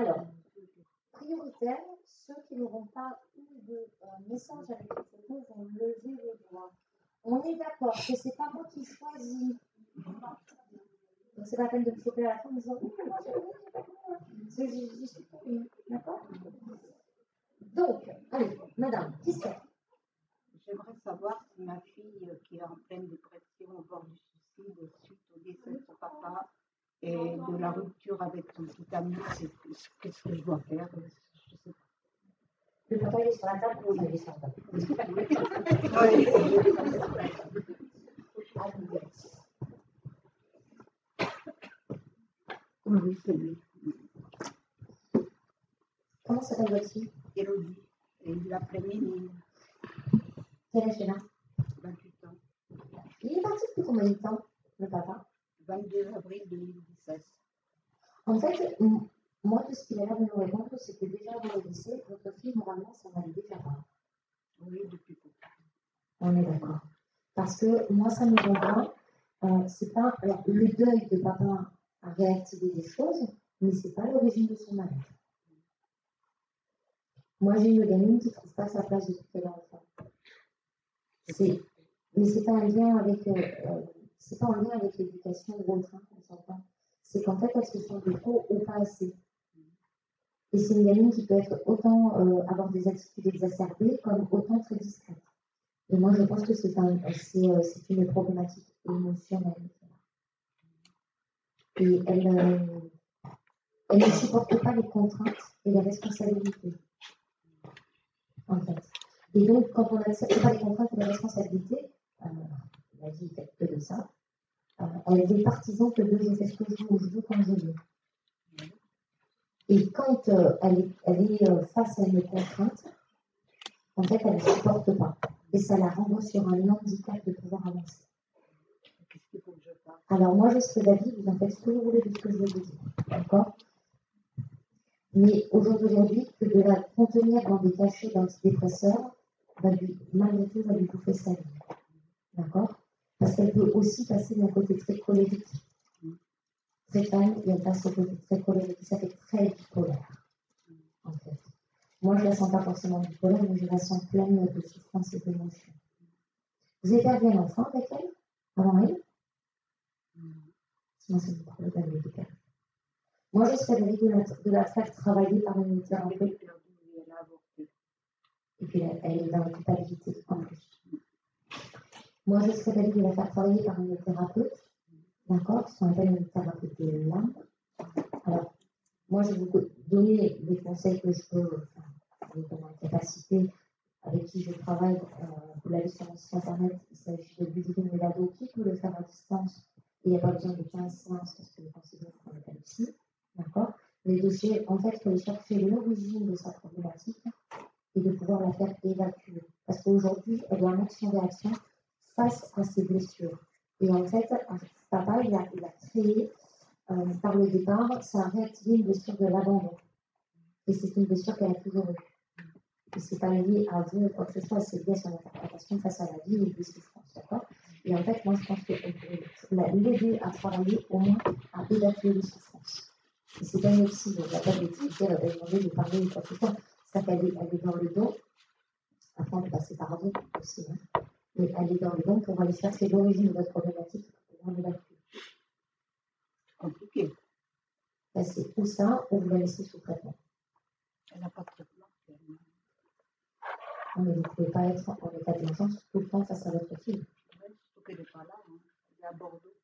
Alors, prioritaire, ceux qui n'auront pas eu de message avec les photos vont lever le doigt. On est d'accord que c'est pas moi qui choisis. Donc c'est pas la peine de me choper à la fin en me disant oui, mais moi j'ai pas compris. Parce que j'y suis pas venue. D'accord? Donc, allez, madame, qui c'est? J'aimerais savoir si ma fille qui est en pleine dépression au bord du suicide suite au décès de son papa et de la rupture avec son petit ami, qu'est-ce que je dois faire? Je sais pas. Le papa il est sur la table ou il est sur la table? Oui, c'est lui. Comment s'appelle votre fille? Élodie. Et il l'appelait Méline. Quel âge elle a? 28 ans. Il est parti depuis combien de temps, le papa? 22 avril 2017. En fait, moi, tout ce qu'il a l'air de nous répondre, c'est que déjà avant le lycée, votre fille, moralement, ça n'allait déjà pas. Oui, depuis peu. On est d'accord. Parce que moi, ça me rejoint. C'est pas, alors, le deuil de papa a réactivé des choses, mais c'est pas l'origine de son mal-être. Moi, j'ai une gamine qui ne trouve pas sa place depuis qu'elle est enfant. Mais c'est pas en lien avec, c'est pas en lien avec l'éducation ou autre, hein, on s'entend. C'est qu'en fait, elles se sont de trop ou pas assez. Et c'est une gamine qui peut être autant avoir des attitudes exacerbées comme autant très discrète. Et moi, je pense que c'est une problématique émotionnelle. Et elle ne supporte pas les contraintes et les responsabilités, en fait. Et donc, quand on n'accepte pas les contraintes et les responsabilités, la vie est faite que de ça, elle est des partisans que de je fais ce que je veux, où je veux, quand je veux. Et quand elle est face à une contrainte, en fait, elle ne supporte pas. Et ça la renvoie sur un handicap de pouvoir avancer. Qu'est-ce qu'il faut que je fasse? Alors, moi, je serai d'avis, vous en faites ce que vous voulez de ce que je vais vous dire. D'accord? Mais aujourd'hui, que de la contenir dans des cachets d'antidépresseurs, malgré tout, va lui bouffer sa vie. D'accord? Parce qu'elle peut aussi passer d'un côté très colérique, très calme, et elle passe au côté très colérique. Ça fait très bipolaire, en fait. Moi, je ne la sens pas forcément bipolaire, mais je la sens pleine de souffrance et d'émotion. Vous avez perdu un enfant avec elle, avant elle? Sinon, c'est une problème avec elle. Moi, je serais d'avis de la faire travailler par une thérapeute. Et puis, elle est dans la culpabilité, en plus. Moi, je serais d'avis de la faire travailler par une thérapeute, d'accord, ce qu'on appelle une thérapeute de l'âme. Alors, moi, je vais vous donner des conseils que je peux, dans ma capacité, avec qui je travaille. Vous l'avez sur mon site internet, il s'agit de Ludivine Melado, qui peut le faire à distance. Et il n'y a pas besoin de 15 séances parce que les conseillers qu'on appelle ici. D'accord? Les dossiers, en fait, il faut aller chercher l'origine de sa problématique et de pouvoir la faire évacuer. Parce qu'aujourd'hui, elle est en action-réaction face à ses blessures. Et en fait, papa, il a créé, par le départ, ça a réactivé une blessure de l'abandon. Et c'est une blessure qu'elle a toujours eue. Et ce n'est pas lié à vous ou quoi que ce soit, c'est lié à son interprétation face à la vie et des souffrances. D'accord? Et en fait, moi, je pense qu'on peut l'aider à travailler au moins à évacuer les souffrances. Et c'est bien aussi, donc la table d'activité, elle va demander de parler de quoi que ce soit. C'est qu'elle est dans le dos. Après, on peut passer par vous aussi. Hein. Mais elle est dans le dos pour aller chercher l'origine de votre problématique pour pouvoir l'évacuer. Compliqué. Ben, c'est ou ça, ou vous la laissez sous traitement. Elle n'a pas de traitement. Non, mais vous ne pouvez pas être en état d'urgence tout le temps face à votre fille. Oui, surtout qu'elle n'est pas là. Hein. Elle est à Bordeaux.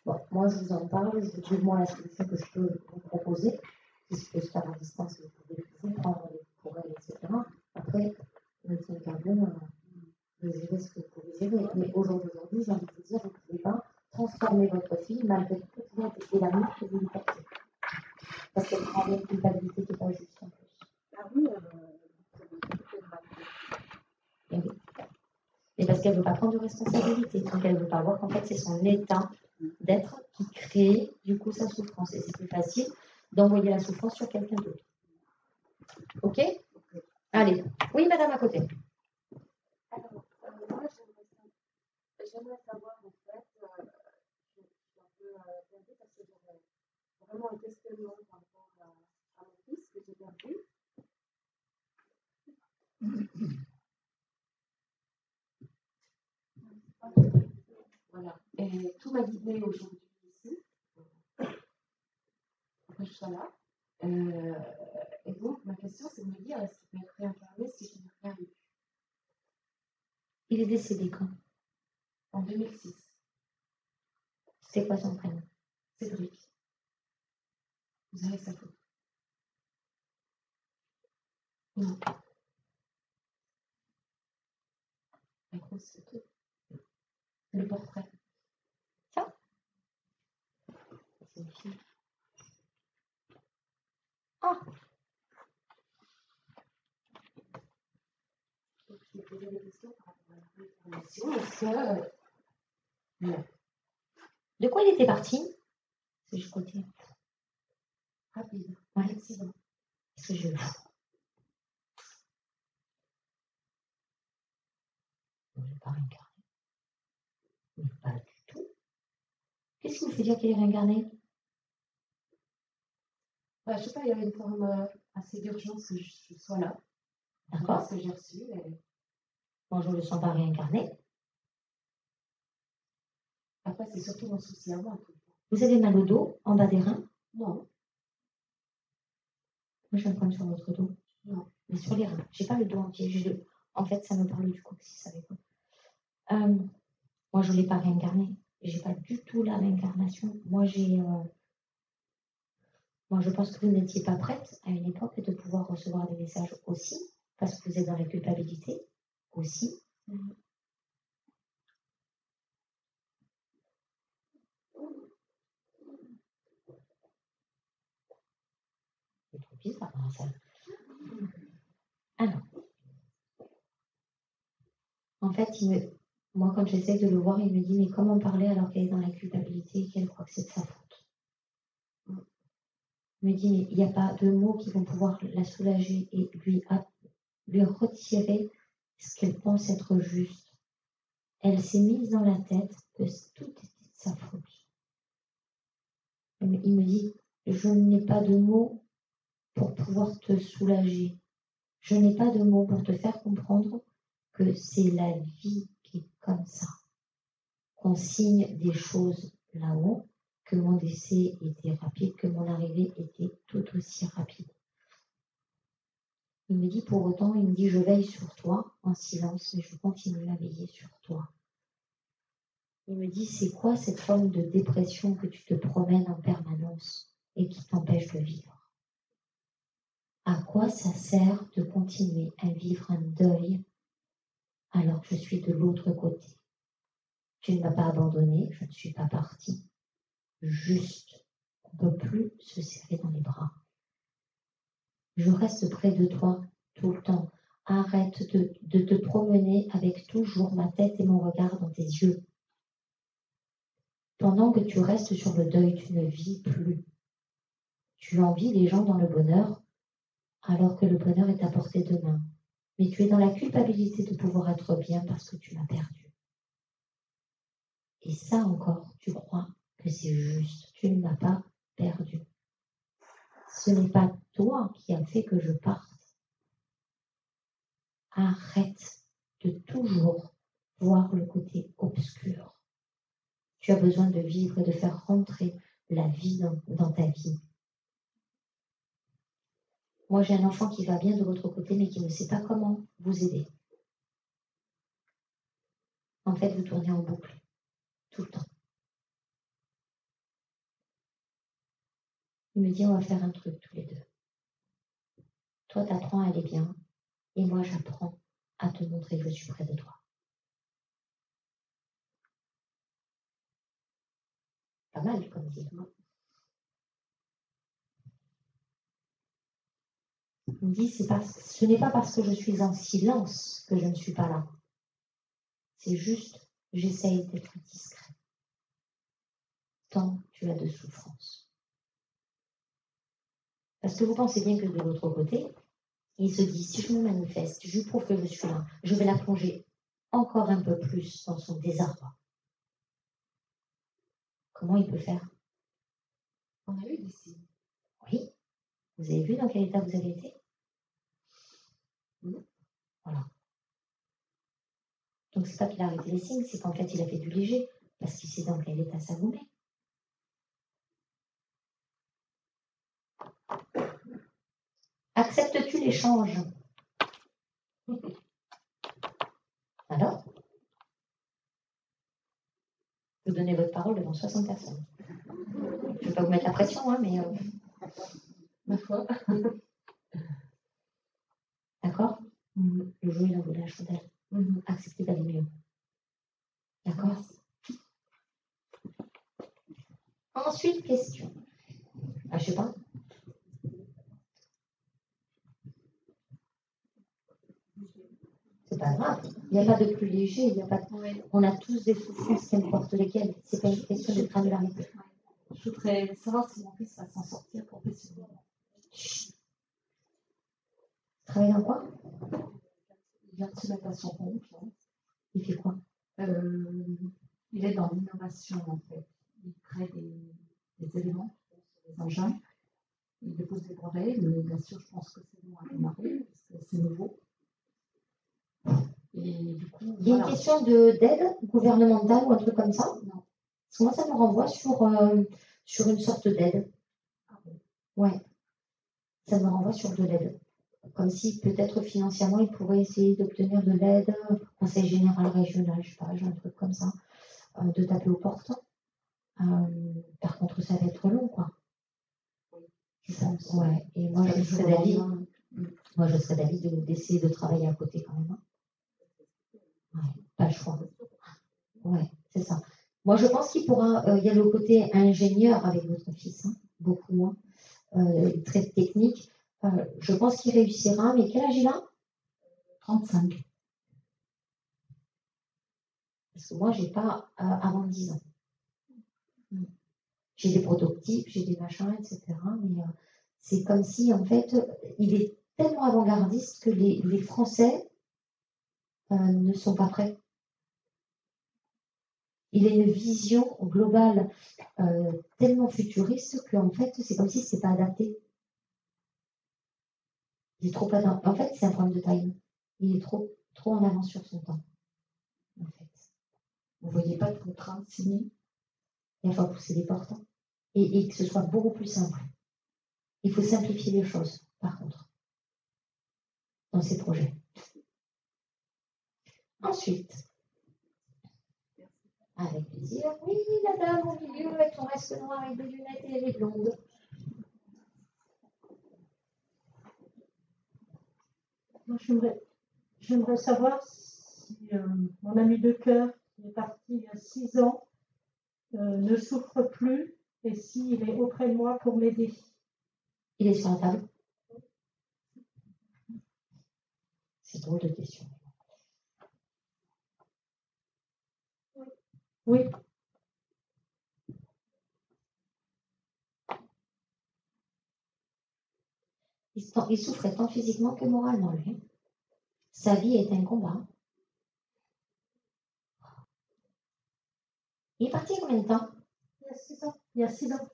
Bon, moi, je vous en parle, je vous dis moi la solution que je peux vous proposer, qui se peut se faire à distance, vous pouvez vous prendre les pour elle, etc. Après, le team carbone, vous gérez ce que vous pouvez gérer. Mais aujourd'hui, j'ai envie de vous dire, vous ne pouvez pas transformer votre fille malgré toute l'aide et l'amour que vous lui portez. Parce qu'elle prend une culpabilité qui n'est pas juste en plus. Ah oui, Et parce qu'elle ne veut pas prendre de responsabilité. Donc elle ne veut pas voir qu'en fait c'est son état d'être qui crée du coup sa souffrance. Et c'est plus facile d'envoyer la souffrance sur quelqu'un d'autre. Ok? Allez. Oui, madame à côté. Alors, moi j'aimerais savoir en fait, je suis un peu perdue parce que j'aurais vraiment un questionnement par rapport à mon Voilà. Et tout m'a guidée aujourd'hui ici, après que je sois là. Et donc, ma question, c'est de me dire, est-ce qu'il peut être réincarné si je n'ai rien eu? Il est décédé quand? En 2006. C'est quoi son prénom? Cédric. Vous avez sa photo? Non. La grosse photo. Le portrait. Ça? C'est une fille. Ah! Donc, je vais poser des questions par rapport à la réincarnation. Est-ce que... Non. De quoi il était parti? C'est juste côté. Rapide. Ouais. Accident. Est-ce que je... Je ne vais pas réincarner. Mais pas du tout. Qu'est-ce qui vous fait dire qu'il est réincarné? Je sais pas, il y avait une forme assez d'urgence que je sois là. D'accord? Ce que j'ai reçu. Et... Bon, je ne le sens pas réincarné. Après, c'est surtout mon souci à moi. Vous avez mal au dos, en bas des reins? Non. Moi, je vais me prendre sur votre dos. Non. Mais sur les reins. Je n'ai pas le dos entier. En fait, ça me parle du coccyx, ça savez quoi. Moi, je ne l'ai pas réincarné. Je n'ai pas du tout la réincarnation. Moi, je pense que vous n'étiez pas prête à une époque de pouvoir recevoir des messages aussi, parce que vous êtes dans la culpabilité aussi. C'est trop bizarre, ça. Alors, en fait, moi, quand j'essaie de le voir, il me dit, mais comment parler alors qu'elle est dans la culpabilité et qu'elle croit que c'est de sa faute? Il me dit, mais il n'y a pas de mots qui vont pouvoir la soulager et lui retirer ce qu'elle pense être juste. Elle s'est mise dans la tête que tout était de sa faute. Il me dit, je n'ai pas de mots pour pouvoir te soulager. Je n'ai pas de mots pour te faire comprendre que c'est la vie qui est comme ça. Qu'on signe des choses là-haut, que mon décès était rapide, que mon arrivée était tout aussi rapide. Il me dit pour autant, il me dit, je veille sur toi en silence, mais je continue à veiller sur toi. Il me dit, c'est quoi cette forme de dépression que tu te promènes en permanence et qui t'empêche de vivre? À quoi ça sert de continuer à vivre un deuil alors que je suis de l'autre côté? Tu ne m'as pas abandonné, je ne suis pas partie. Juste, on ne peut plus se serrer dans les bras. Je reste près de toi tout le temps. Arrête de te promener avec toujours ma tête et mon regard dans tes yeux. Pendant que tu restes sur le deuil, tu ne vis plus. Tu envies les gens dans le bonheur, alors que le bonheur est à portée de main. Mais tu es dans la culpabilité de pouvoir être bien parce que tu l'as perdu. Et ça encore, tu crois que c'est juste. Tu ne m'as pas perdu. Ce n'est pas toi qui as fait que je parte. Arrête de toujours voir le côté obscur. Tu as besoin de vivre et de faire rentrer la vie dans ta vie. Moi, j'ai un enfant qui va bien de l'autre côté, mais qui ne sait pas comment vous aider. En fait, vous tournez en boucle, tout le temps. Il me dit, on va faire un truc tous les deux. Toi, tu apprends à aller bien, et moi, j'apprends à te montrer que je suis près de toi. Pas mal, comme dire. Il me dit, ce n'est pas parce que je suis en silence que je ne suis pas là. C'est juste, j'essaye d'être discret. Tant tu as de souffrance. Parce que vous pensez bien que de l'autre côté, il se dit, si je me manifeste, je lui prouve que je suis là, je vais la plonger encore un peu plus dans son désarroi. Comment il peut faire? On a eu des signes. Oui. Vous avez vu dans quel état vous avez été? Voilà. Donc, c'est pas qu'il a arrêté les signes, c'est qu'en fait, il a fait du léger, parce qu'il sait dans quel état ça vous met. Acceptes-tu l'échange? Alors? Vous donnez votre parole devant 60 personnes. Je ne vais pas vous mettre la pression, hein, mais... Ma foi. D'accord? Le jour, il a voulu la chandelle. Acceptez d'aller mieux. D'accord? Ensuite, question. Ah, je sais pas. C'est pas grave. Il n'y a pas de plus léger. Il y a pas de... On a tous des souffrances, qu'importe lesquelles. C'est pas une question de granularité. Je voudrais savoir si mon fils va s'en sortir professionnellement. Travaille dans quoi? Il vient de se mettre à son compte. Il fait quoi? Il est dans l'innovation, en fait. Il crée des éléments, des engins. Il dépose des brevets, mais bien sûr, je pense que c'est bon à démarrer, parce que c'est nouveau. Et du coup, il y a une question d'aide gouvernementale ou un truc comme ça? Non. Parce que moi, ça me renvoie sur une sorte d'aide. Ouais. Ça me renvoie sur de l'aide. Comme si peut-être financièrement, il pourrait essayer d'obtenir de l'aide, conseil général régional, je sais pas, j'ai un truc comme ça, de taper aux portes. Par contre, ça va être long, quoi. Ouais. Et moi, je serais d'avis d'essayer de travailler à côté quand même. Ouais, pas le choix. Ouais, c'est ça. Moi, je pense qu'il pourra. Il y a le côté ingénieur avec votre fils, hein, beaucoup moins, très technique. Je pense qu'il réussira, mais quel âge il a? 35. Parce que moi, j'ai pas avant 10 ans. J'ai des prototypes, j'ai des machins, etc. Mais c'est comme si, en fait, il est tellement avant-gardiste que les Français ne sont pas prêts. Il a une vision globale tellement futuriste qu'en fait, c'est comme si ce n'était pas adapté. Il est trop adapté. En fait, c'est un problème de taille. Il est trop en avance sur son temps. En fait. Vous ne voyez pas de contrainte signée? Il va pousser des portes. Et que ce soit beaucoup plus simple. Il faut simplifier les choses, par contre, dans ces projets. Ensuite, avec plaisir, oui, la dame au milieu avec son reste noir et des lunettes et elle est blonde. Moi, j'aimerais savoir si mon ami de cœur, qui est parti il y a 6 ans, ne souffre plus et s'il est auprès de moi pour m'aider. Il est sur la table. C'est drôle de question. Oui. Il souffrait tant physiquement que moralement, lui. Sa vie est un combat. Il est parti il y a combien de temps? Il y a 6 ans. Il y a 6 ans.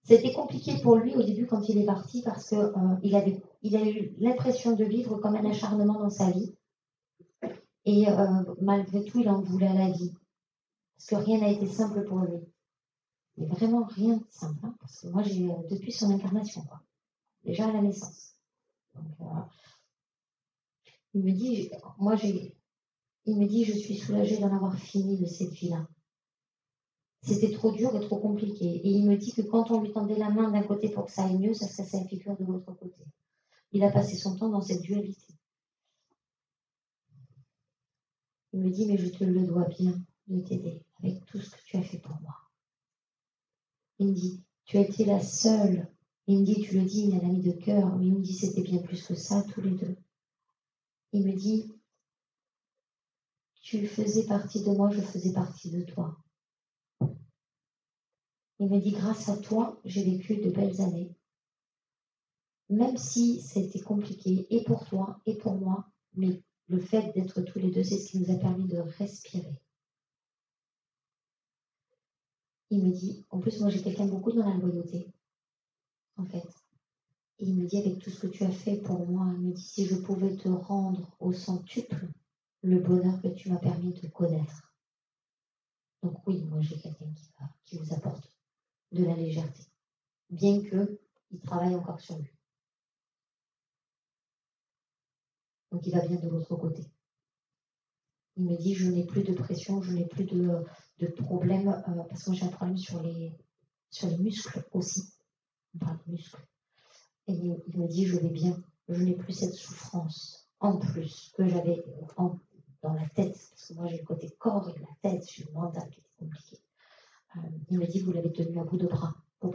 C'était compliqué pour lui au début quand il est parti parce que il a eu l'impression de vivre comme un acharnement dans sa vie. Et malgré tout, il en voulait à la vie. Parce que rien n'a été simple pour lui. Mais vraiment rien de simple. Hein, parce que moi, j'ai depuis son incarnation, quoi. Déjà à la naissance. Donc, il me dit, je suis soulagée d'en avoir fini de cette vie-là. C'était trop dur et trop compliqué. Et il me dit que quand on lui tendait la main d'un côté pour que ça aille mieux, ça serait sa figure de l'autre côté. Il a passé son temps dans cette dualité. Il me dit, mais je te le dois bien de t'aider avec tout ce que tu as fait pour moi. Il me dit, tu as été la seule. Il me dit, tu le dis, il est un ami de cœur, mais il me dit, c'était bien plus que ça, tous les deux. Il me dit, tu faisais partie de moi, je faisais partie de toi. Il me dit, grâce à toi, j'ai vécu de belles années. Même si c'était compliqué, et pour toi, et pour moi, mais le fait d'être tous les deux, c'est ce qui nous a permis de respirer. Il me dit, en plus, moi, j'ai quelqu'un beaucoup dans la loyauté. en fait. Et il me dit, avec tout ce que tu as fait pour moi, il me dit, si je pouvais te rendre au centuple le bonheur que tu m'as permis de connaître. Donc oui, moi j'ai quelqu'un qui vous apporte de la légèreté, bien qu'il travaille encore sur lui. Donc il va bien de l'autre côté. Il me dit, je n'ai plus de pression, je n'ai plus de problème, parce que moi j'ai un problème sur les muscles aussi. On parle de muscles. Et il me dit, je vais bien, je n'ai plus cette souffrance en plus que j'avais dans la tête, parce que moi j'ai le côté corps et la tête, j'ai le mental qui était compliqué. Il me dit, vous l'avez tenu à bout de bras pour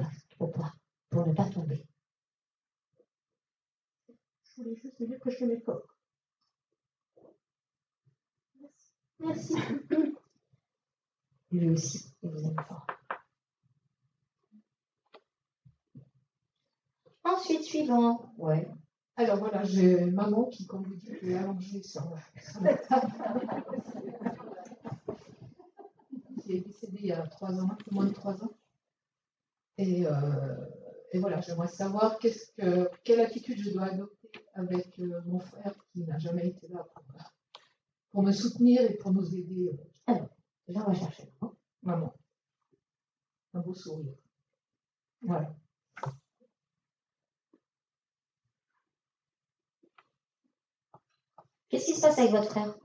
ne pas tomber. Je voulais juste dire que je l'aimais fort. Merci. Lui aussi, il vous aime fort. Ensuite, suivant. Ouais. Alors voilà, j'ai maman qui, comme vous dites, est allongée sur la table. Qui est décédée il y a 3 ans, un peu moins de 3 ans. Et voilà, j'aimerais savoir quelle attitude je dois adopter avec mon frère qui n'a jamais été là pour me soutenir et pour nous aider. Alors, là, on va chercher. Maman. Un beau sourire. Voilà. Qu'est-ce qui se passe avec votre frère?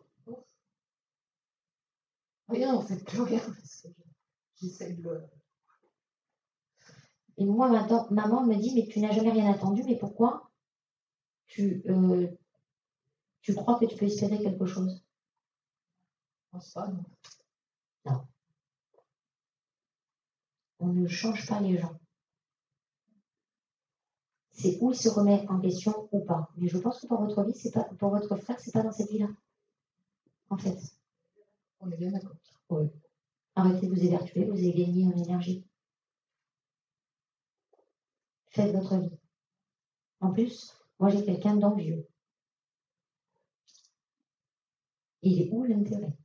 Rien, en fait, plus rien, parce que j'essaie de le... Et moi, maintenant, maman me dit, mais tu n'as jamais rien attendu, mais pourquoi tu crois que tu peux espérer quelque chose? Je pense pas, non. Non. On ne change pas les gens. C'est où il se remet en question ou pas. Mais je pense que pour votre vie, c'est pas, pour votre frère, c'est pas dans cette vie-là. En fait. On est bien d'accord. Oui. Arrêtez de vous évertuer, vous avez gagné en énergie. Faites votre vie. En plus, moi j'ai quelqu'un d'envieux. Il est où l'intérêt?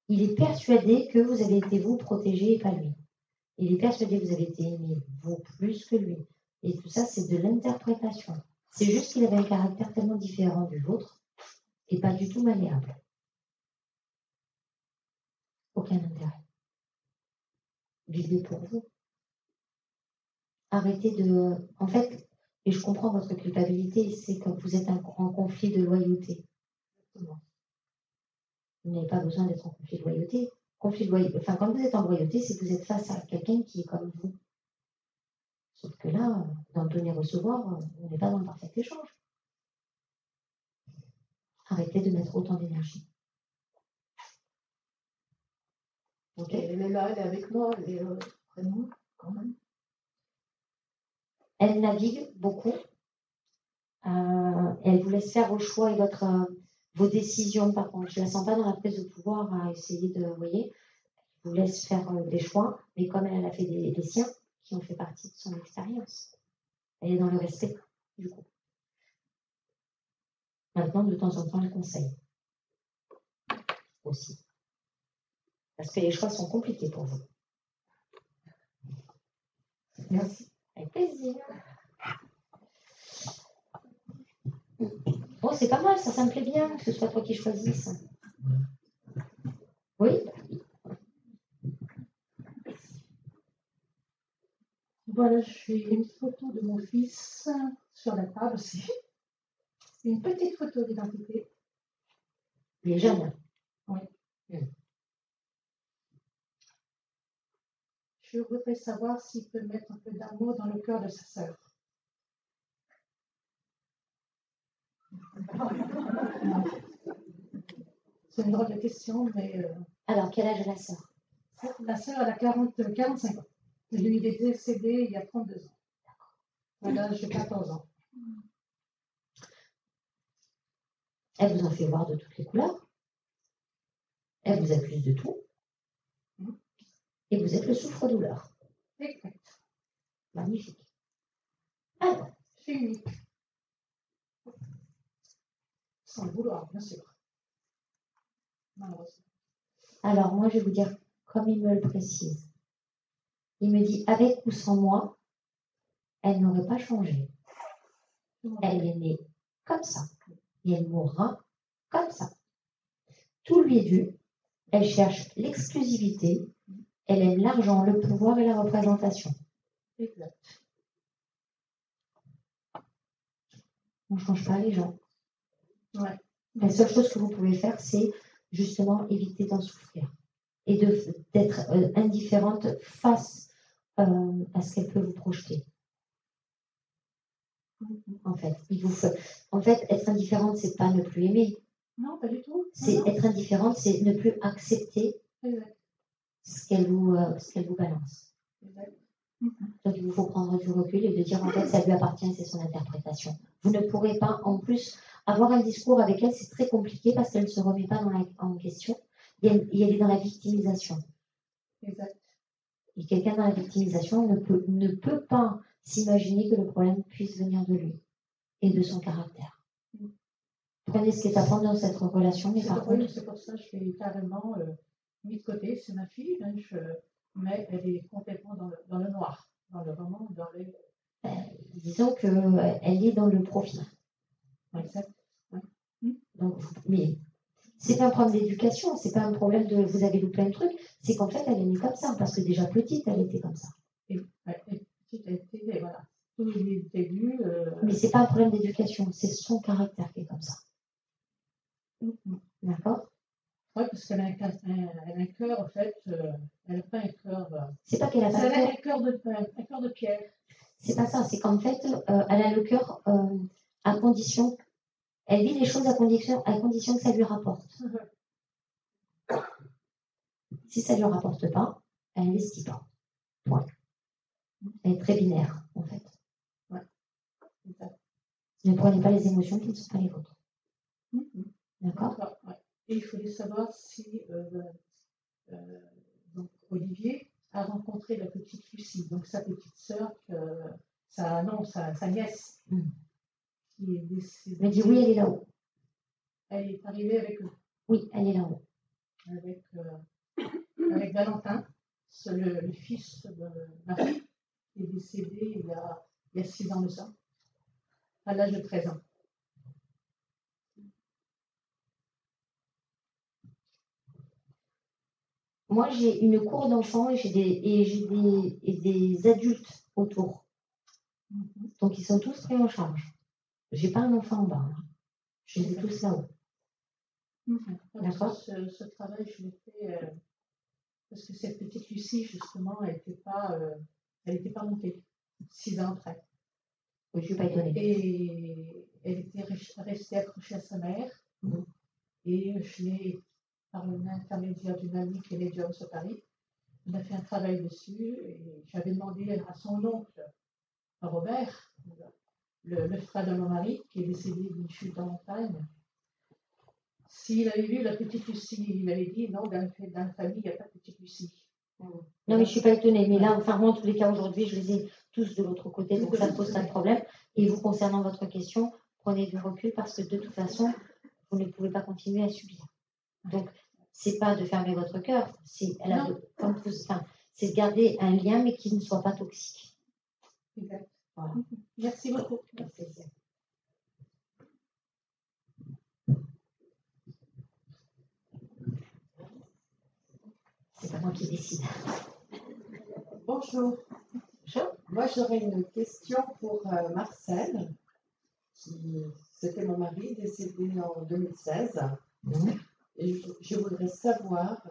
Il est persuadé que vous avez été vous protégé et pas lui. Il est persuadé que vous avez été aimé vous plus que lui. Et tout ça, c'est de l'interprétation. C'est juste qu'il avait un caractère tellement différent du vôtre et pas du tout malléable. Aucun intérêt. Vivez pour vous. Arrêtez de... En fait, et je comprends votre culpabilité, c'est quand vous êtes en conflit de loyauté. Exactement. Vous n'avez pas besoin d'être en conflit de loyauté. Enfin, quand vous êtes en loyauté, c'est que vous êtes face à quelqu'un qui est comme vous. Sauf que là, dans le donner-recevoir, on n'est pas dans le parfait échange. Arrêtez de mettre autant d'énergie. Ok, elle est là, elle est avec moi, elle est près de moi, quand même. Elle navigue beaucoup. Elle vous laisse faire vos choix et vos décisions. Par contre, je ne la sens pas dans la prise de pouvoir à essayer de, vous voyez, vous laisse faire des choix, mais comme elle a fait des siens qui ont fait partie de son expérience. Elle est dans le respect, du coup. Maintenant, de temps en temps, elle conseille. Aussi. Parce que les choix sont compliqués pour vous. Merci. Avec plaisir. Oh, c'est pas mal, ça me plaît bien que ce soit toi qui choisisses. Oui? Voilà, je fais une photo de mon fils sur la table aussi. C'est une petite photo d'identité. Il est jeune. Oui. Je voudrais savoir s'il peut mettre un peu d'amour dans le cœur de sa sœur. C'est une drôle de question, mais... Alors, quel âge a la sœur? La sœur, elle a 45 ans. Lui, il est décédé il y a 32 ans. Voilà, j'ai 14 ans. Elle vous en fait voir de toutes les couleurs. Elle vous accuse de tout. Et vous êtes le souffre-douleur. Exact. Magnifique. Alors, c'est unique. Sans le vouloir, bien sûr. Malheureusement. Alors, moi, je vais vous dire, comme il me le précise, il me dit avec ou sans moi, elle n'aurait pas changé. Elle est née comme ça. Et elle mourra comme ça. Tout lui est dû. Elle cherche l'exclusivité. Elle aime l'argent, le pouvoir et la représentation. Exact. On ne change pas les gens. Ouais. La seule chose que vous pouvez faire, c'est justement éviter d'en souffrir et d'être indifférente face à ce qu'elle peut vous projeter. En fait, être indifférente, c'est pas ne plus aimer. Non, pas du tout. Être indifférente, c'est ne plus accepter ce qu'elle vous balance. Exact. Donc, il vous faut prendre du recul et de dire, en fait, ça lui appartient, c'est son interprétation. Vous ne pourrez pas, en plus, avoir un discours avec elle, c'est très compliqué parce qu'elle ne se remet pas en question. Et elle est dans la victimisation. Exact. Et quelqu'un dans la victimisation ne peut pas s'imaginer que le problème puisse venir de lui et de son caractère. Prenez ce qui est à prendre dans cette relation, mais par contre... C'est pour ça que je l'ai carrément mis de côté. C'est ma fille, hein, mais elle est complètement dans le noir, disons qu'elle est dans le profit. Exact. Ouais. Donc, mais c'est pas un problème d'éducation, c'est pas un problème de vous avez loupé un truc, c'est qu'en fait elle est née comme ça, parce que déjà petite elle était comme ça. Et petite elle était, voilà. Tous les débuts. Mais c'est pas un problème d'éducation, c'est son caractère qui est comme ça. D'accord? Oui, parce qu'elle a un cœur, en fait, elle n'a pas un cœur. C'est pas qu'elle a pas un cœur de pierre. C'est pas ça, c'est qu'en fait, elle a le cœur à condition. Elle vit les choses à condition que ça lui rapporte. Si ça ne lui rapporte pas, elle n'investit pas. Point. Elle est très binaire, en fait. Ouais. Ne prenez pas les émotions qui ne sont pas les vôtres. D'accord? Ouais. Et il fallait savoir si donc Olivier a rencontré la petite Lucie, donc sa petite sœur, sa nièce, qui est décédée. Elle dit oui, elle est là-haut. Elle est arrivée avec eux. Oui, elle est là-haut. Avec Valentin, le fils de Marie, qui est décédé il y a 6 ans de ça, à l'âge de 13 ans. Moi, j'ai une cour d'enfants et j'ai des adultes autour. Donc, ils sont tous pris en charge. Je n'ai pas un enfant en bas. Je les ai tous là-haut. D'accord? Ce travail, je l'ai fait parce que cette petite Lucie, justement, elle n'était pas montée 6 ans après. Oui, je ne suis pas étonnée. Et elle était restée accrochée à sa mère. Et je l'ai, par l'intermédiaire d'une amie qui est médium sur Paris, on a fait un travail dessus. Et j'avais demandé à son oncle, Robert, le frère de mon mari, qui est décédé d'une chute en montagne, s'il avait vu la petite Lucie. Il m'avait dit non, dans la famille, il n'y a pas de petite Lucie. Non, mais je ne suis pas étonnée. Mais là, enfin, moi, en tous les cas, aujourd'hui, je les ai tous de l'autre côté, donc ça ne pose pas de problème. Et vous, concernant votre question, prenez du recul parce que de toute façon, vous ne pouvez pas continuer à subir. Donc, c'est pas de fermer votre cœur, c'est de garder un lien, mais qui ne soit pas toxique. Exact. Voilà. Merci beaucoup. Merci. C'est pas moi qui décide. Bonjour. Moi, j'aurais une question pour Marcel, c'était mon mari, décédé en 2016. Et je voudrais savoir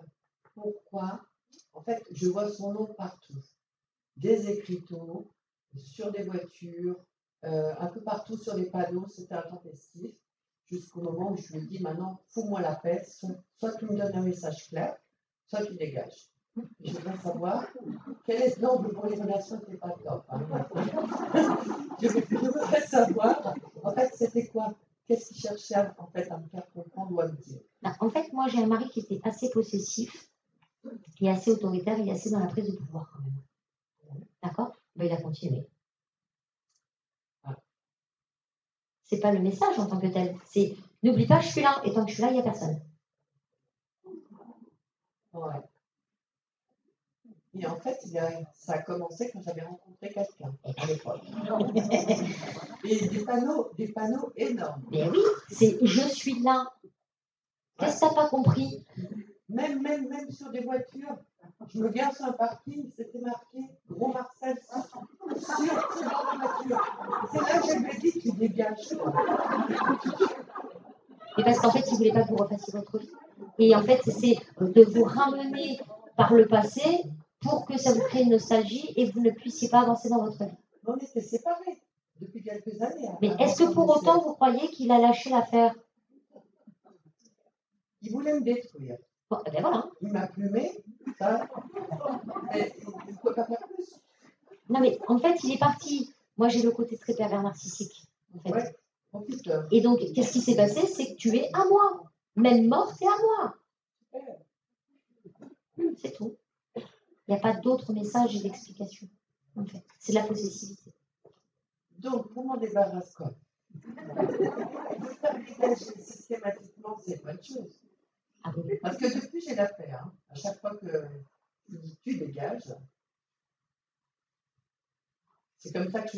pourquoi, en fait, je vois son nom partout. Des écriteaux, sur des voitures, un peu partout sur les panneaux, c'était intempestif, jusqu'au moment où je lui ai dit, maintenant, fous-moi la paix, soit tu me donnes un message clair, soit tu dégages. Je voudrais savoir non, pour les relations, c'était pas top. Hein. Je voudrais savoir, en fait, c'était quoi? Qu'est-ce qu'il cherchait à me faire comprendre ou à me dire? En fait, moi, j'ai un mari qui était assez possessif, qui est assez autoritaire, il est assez dans la prise de pouvoir quand même. D'accord? Ben, il a continué. C'est pas le message en tant que tel. C'est n'oublie pas, je suis là, et tant que je suis là, il n'y a personne. Ouais. Et en fait, ça a commencé quand j'avais rencontré quelqu'un à l'époque. Et des panneaux énormes. Mais oui, c'est je suis là. Qu'est-ce que tu n'as pas compris? Même sur des voitures, je me gare sur un parking, c'était marqué Gros Marcel sur la voiture. C'est là que je lui ai dit, tu dégages. Et parce qu'en fait, il ne voulait pas que vous refassiez votre vie. Et en fait, c'est de vous ramener par le passé pour que ça vous crée une nostalgie et que vous ne puissiez pas avancer dans votre vie. On était séparés depuis quelques années. Mais est-ce que pour autant, vous croyez qu'il a lâché l'affaire? Il voulait me détruire. Bon, eh ben voilà. Il m'a plumé, ça. Mais il ne peut pas faire plus. Non, mais en fait, il est parti. Moi, j'ai le côté très pervers narcissique. En fait. Ouais, profiteur. Et donc, qu'est-ce qui s'est passé? C'est que tu es à moi. Même mort, c'est à moi. C'est tout. Il n'y a pas d'autre message et d'explication. En fait, c'est de la possessivité. Donc, pour m'en débarrasser, quoi. De faire dégager systématiquement, c'est une bonne chose. Ah oui. Parce que depuis, j'ai l'affaire. Hein. À chaque fois que tu dégages, c'est comme ça que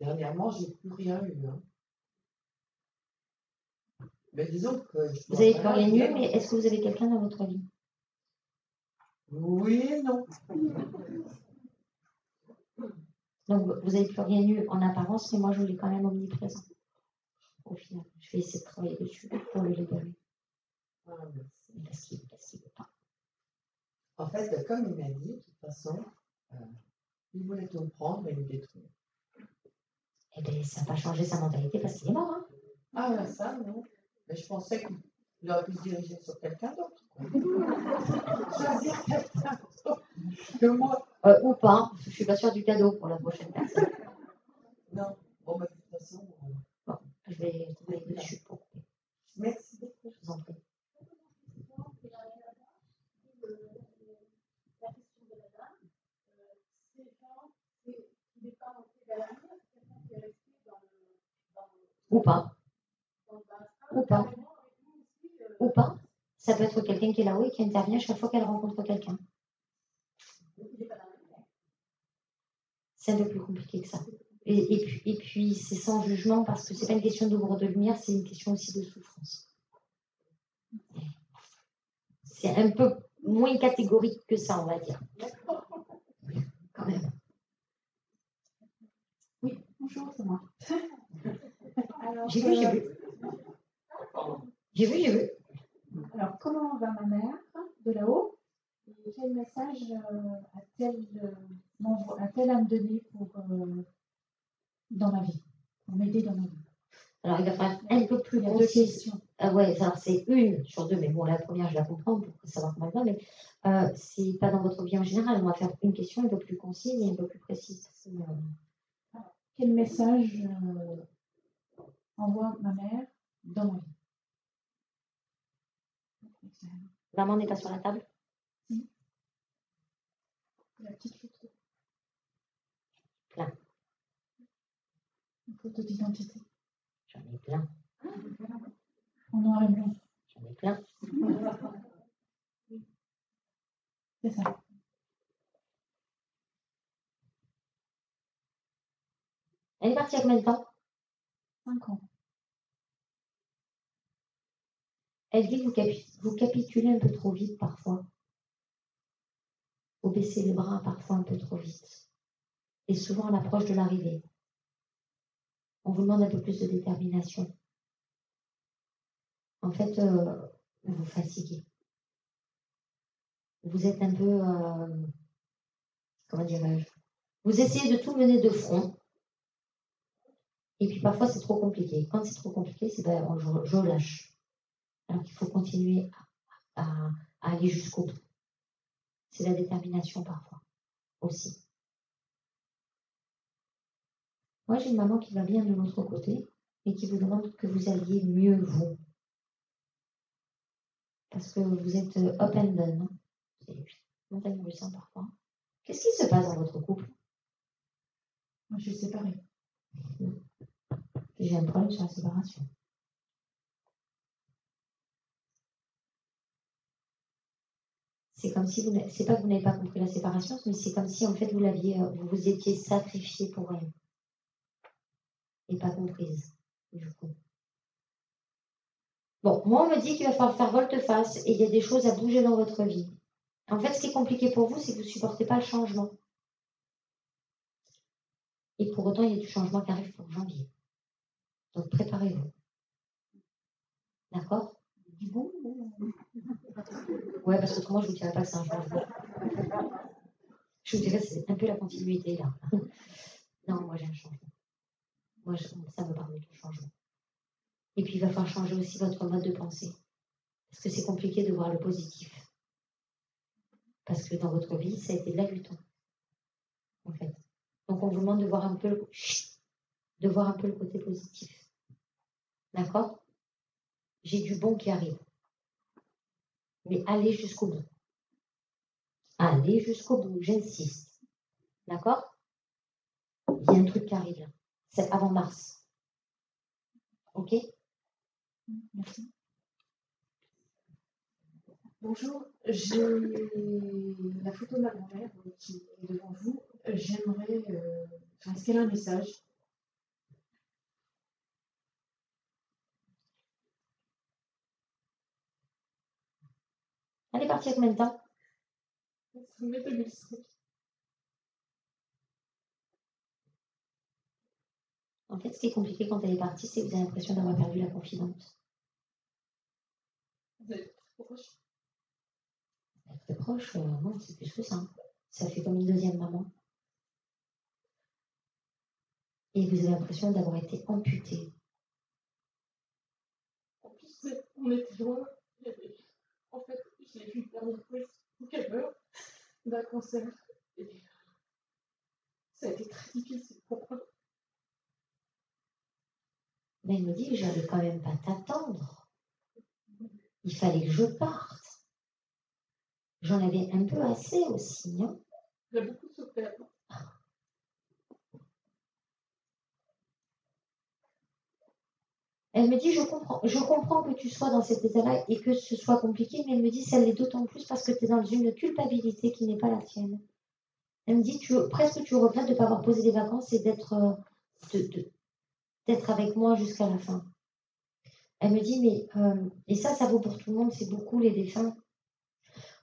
dernièrement, j'ai plus rien eu. Hein. Mais disons que vous n'avez plus rien eu, mais est-ce que vous avez quelqu'un dans votre vie? Oui et non. Donc, vous n'avez plus rien eu en apparence, mais moi, je l'ai quand même omniprésent. Au final, je vais essayer de travailler dessus pour le libérer. Ah, Parce qu'il ne veut pas. En fait, comme il m'a dit, de toute façon, il voulait tout prendre et me détruire. Eh bien, ça n'a pas changé sa mentalité parce qu'il est mort. Hein. Ah, ouais, ça, non. Mais je pensais qu'il aurait pu se diriger sur quelqu'un d'autre. Choisir quelqu'un d'autre que moi. Ou pas. Je ne suis pas sûre du cadeau pour la prochaine personne. Non. Bon, bah, de toute façon. Bon, je vais travailler dessus pour couper. Merci beaucoup. Je vous en prie. Ou pas. Ou pas. Ou pas. Ça peut être quelqu'un qui est là-haut et qui intervient chaque fois qu'elle rencontre quelqu'un. C'est un peu plus compliqué que ça. Et puis c'est sans jugement parce que c'est pas une question d'ombre de lumière, c'est une question aussi de souffrance. C'est un peu moins catégorique que ça, on va dire. Quand même. Oui, bonjour, c'est moi. Alors, J'ai vu. J'ai vu. Alors, comment va ma mère de là-haut? Et quel message a-t-elle à me donner dans ma vie, pour m'aider dans ma vie? Alors, il va falloir un peu plus deux questions. Ouais, alors c'est une sur deux, mais bon, la première, je la comprends pour savoir comment elle va, mais c'est pas dans votre vie en général. On va faire une question un peu plus concise et un peu plus précise. Quel message envoie ma mère dans ma vie? Maman n'est pas sur la table? Si. La petite photo. Plein. Une photo d'identité. J'en ai plein. En noir et blanc. J'en ai plein. C'est ça. Elle est partie à combien de temps? 5 ans. Elle dit que vous capitulez un peu trop vite parfois. Vous baissez les bras parfois un peu trop vite. Et souvent à l'approche de l'arrivée. On vous demande un peu plus de détermination. En fait, vous vous fatiguez. Vous êtes un peu, comment dirais-je, vous essayez de tout mener de front. Et puis parfois c'est trop compliqué. Quand c'est trop compliqué, c'est je lâche. Alors qu'il faut continuer à aller jusqu'au bout. C'est la détermination parfois aussi. Moi, j'ai une maman qui va bien de l'autre côté et qui vous demande que vous alliez mieux vous. Parce que vous êtes up and down. C'est montagne russe parfois. Qu'est-ce qui se passe dans votre couple? Moi, je suis séparée. J'ai un problème sur la séparation. C'est comme si c'est pas que vous n'avez pas compris la séparation, mais c'est comme si en fait vous vous étiez sacrifié pour elle et pas comprise du coup. Bon, moi on me dit qu'il va falloir faire volte-face et il y a des choses à bouger dans votre vie. En fait, ce qui est compliqué pour vous, c'est que vous ne supportez pas le changement. Et pour autant, il y a du changement qui arrive pour janvier. Donc préparez-vous. D'accord? Du bon? Ouais, parce qu'autrement, je ne vous dirais pas que c'est un changement. Je vous dirais que c'est un peu la continuité là. Non, moi j'ai un changement. Moi, ça me parle de changement. Et puis, il va falloir changer aussi votre mode de pensée. Parce que c'est compliqué de voir le positif. Parce que dans votre vie, ça a été de la lutte, en fait. Donc, on vous demande de voir un peu le côté positif. D'accord? J'ai du bon qui arrive. Mais allez jusqu'au bout. Allez jusqu'au bout, j'insiste. D'accord? Il y a un truc qui arrive là. C'est avant mars. Ok? Merci. Bonjour, j'ai la photo de ma grand-mère qui est devant vous. J'aimerais. Est-ce qu'elle a un message? Elle est partie avec combien de temps? C'est mai 2005. En fait, ce qui est compliqué quand elle est partie, c'est que vous avez l'impression d'avoir perdu la confidente. Vous êtes trop proche? Très proche, non, c'est plus que ça. Ça fait comme une deuxième maman. Et vous avez l'impression d'avoir été amputée. En plus, on était loin. En fait, je l'ai vu une dernière fois pour qu'elle meure d'un cancer. Et ça a été très difficile pour moi. Mais elle me dit, j'allais quand même pas t'attendre. Il fallait que je parte. J'en avais un peu assez aussi, non? Elle a beaucoup souffert. Elle me dit, je comprends que tu sois dans cet état-là et que ce soit compliqué, mais elle me dit, ça l'est d'autant plus parce que tu es dans une culpabilité qui n'est pas la tienne. Elle me dit, presque tu regrettes de ne pas avoir posé des vacances et d'être avec moi jusqu'à la fin. Elle me dit, mais, et ça vaut pour tout le monde, c'est beaucoup les défunts,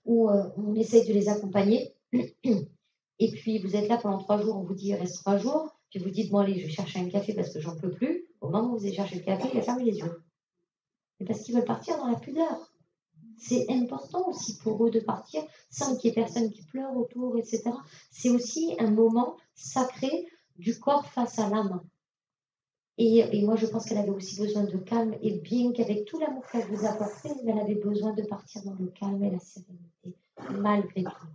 où on essaye de les accompagner, et puis vous êtes là pendant 3 jours, on vous dit, il reste 3 jours, puis vous dites, bon allez, je vais chercher un café parce que j'en peux plus. Au moment où vous allez chercher le café, il a fermé les yeux. Mais parce qu'ils veulent partir dans la pudeur. C'est important aussi pour eux de partir sans qu'il y ait personne qui pleure autour, etc. C'est aussi un moment sacré du corps face à l'âme. Et moi, je pense qu'elle avait aussi besoin de calme. Et bien qu'avec tout l'amour qu'elle vous apportait, elle avait besoin de partir dans le calme et la sérénité, malgré tout.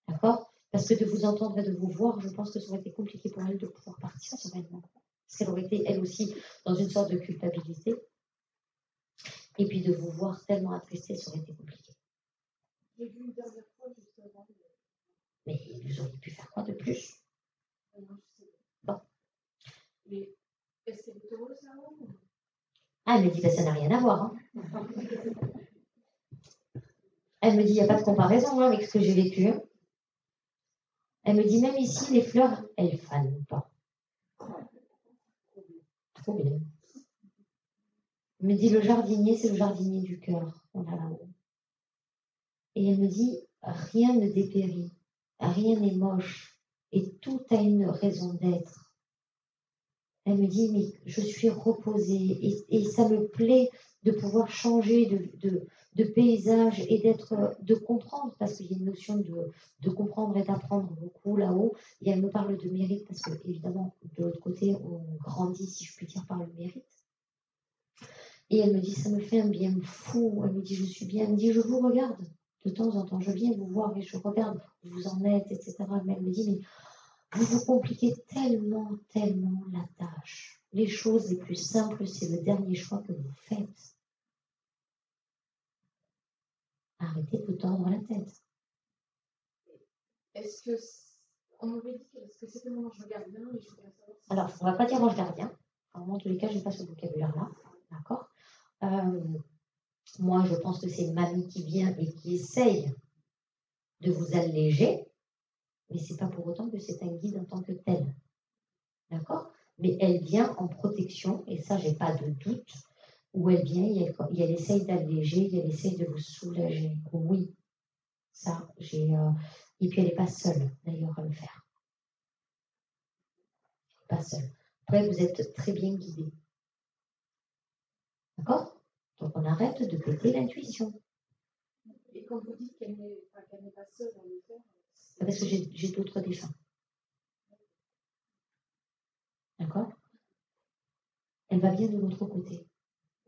D'accord? Parce que de vous entendre et de vous voir, je pense que ça aurait été compliqué pour elle de pouvoir partir sereinement. Parce qu'elle aurait été, elle aussi, dans une sorte de culpabilité. Et puis de vous voir tellement attristée, ça aurait été compliqué. J'ai vu une dernière fois juste avant. Mais vous auriez pu faire quoi de plus? Non, je sais. Bon. Mais est-ce qu'elle est heureuse là? Ah, elle me dit, ben, ça n'a rien à voir. Hein. Elle me dit, il n'y a pas de comparaison avec ce que j'ai vécu. Hein. Elle me dit, même ici, les fleurs, elles fanent pas. Trop bien. Elle me dit, le jardinier, c'est le jardinier du cœur. On a là-haut. Et elle me dit, rien ne dépérit, rien n'est moche, et tout a une raison d'être. Elle me dit, mais je suis reposée, et ça me plaît de pouvoir changer de paysage et de comprendre, parce qu'il y a une notion de comprendre et d'apprendre beaucoup là-haut. Et elle me parle de mérite, parce que évidemment, de l'autre côté, on grandit, si je puis dire, par le mérite. Et elle me dit, ça me fait un bien fou. Elle me dit, je suis bien. Elle me dit, je vous regarde. De temps en temps, je viens vous voir et je regarde où vous en êtes, etc. Mais elle me dit, mais vous compliquez tellement, tellement la tâche. Les choses les plus simples, c'est le dernier choix que vous faites. Arrêtez de vous tordre la tête. Est-ce que on m'avait dit que c'était mon ange gardien et je voudrais savoir si... Alors, on ne va pas dire ange gardien. En tous les cas, je n'ai pas ce vocabulaire-là. D'accord? Moi, je pense que c'est une mamie qui vient et qui essaye de vous alléger, mais ce n'est pas pour autant que c'est un guide en tant que tel. D'accord? Mais elle vient en protection, et ça, j'ai pas de doute, où elle vient, et elle essaye d'alléger, et elle essaye de vous soulager. Oui, ça, et puis elle n'est pas seule, d'ailleurs, à le faire. Pas seule. Après, vous êtes très bien guidé. D'accord? Donc, on arrête de péter l'intuition. Et quand vous dites qu'elle n'est pas seule à le faire, Parce que j'ai d'autres défunts. D'accord? Elle va bien de l'autre côté.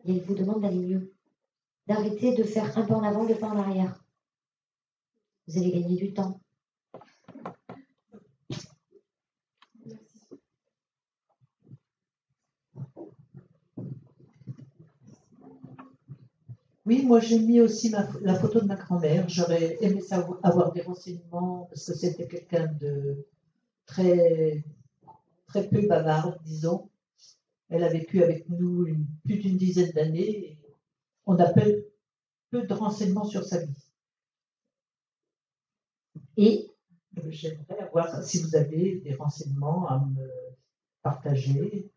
Et elle vous demande d'aller mieux. D'arrêter de faire un pas en avant, deux pas en arrière. Vous allez gagner du temps. Oui, moi j'ai mis aussi la photo de ma grand-mère. J'aurais aimé avoir des renseignements parce que c'était quelqu'un de très, très peu bavarde, disons. Elle a vécu avec nous plus d'une dizaine d'années. Et on a peu de renseignements sur sa vie. Et j'aimerais avoir, si vous avez des renseignements à me partager.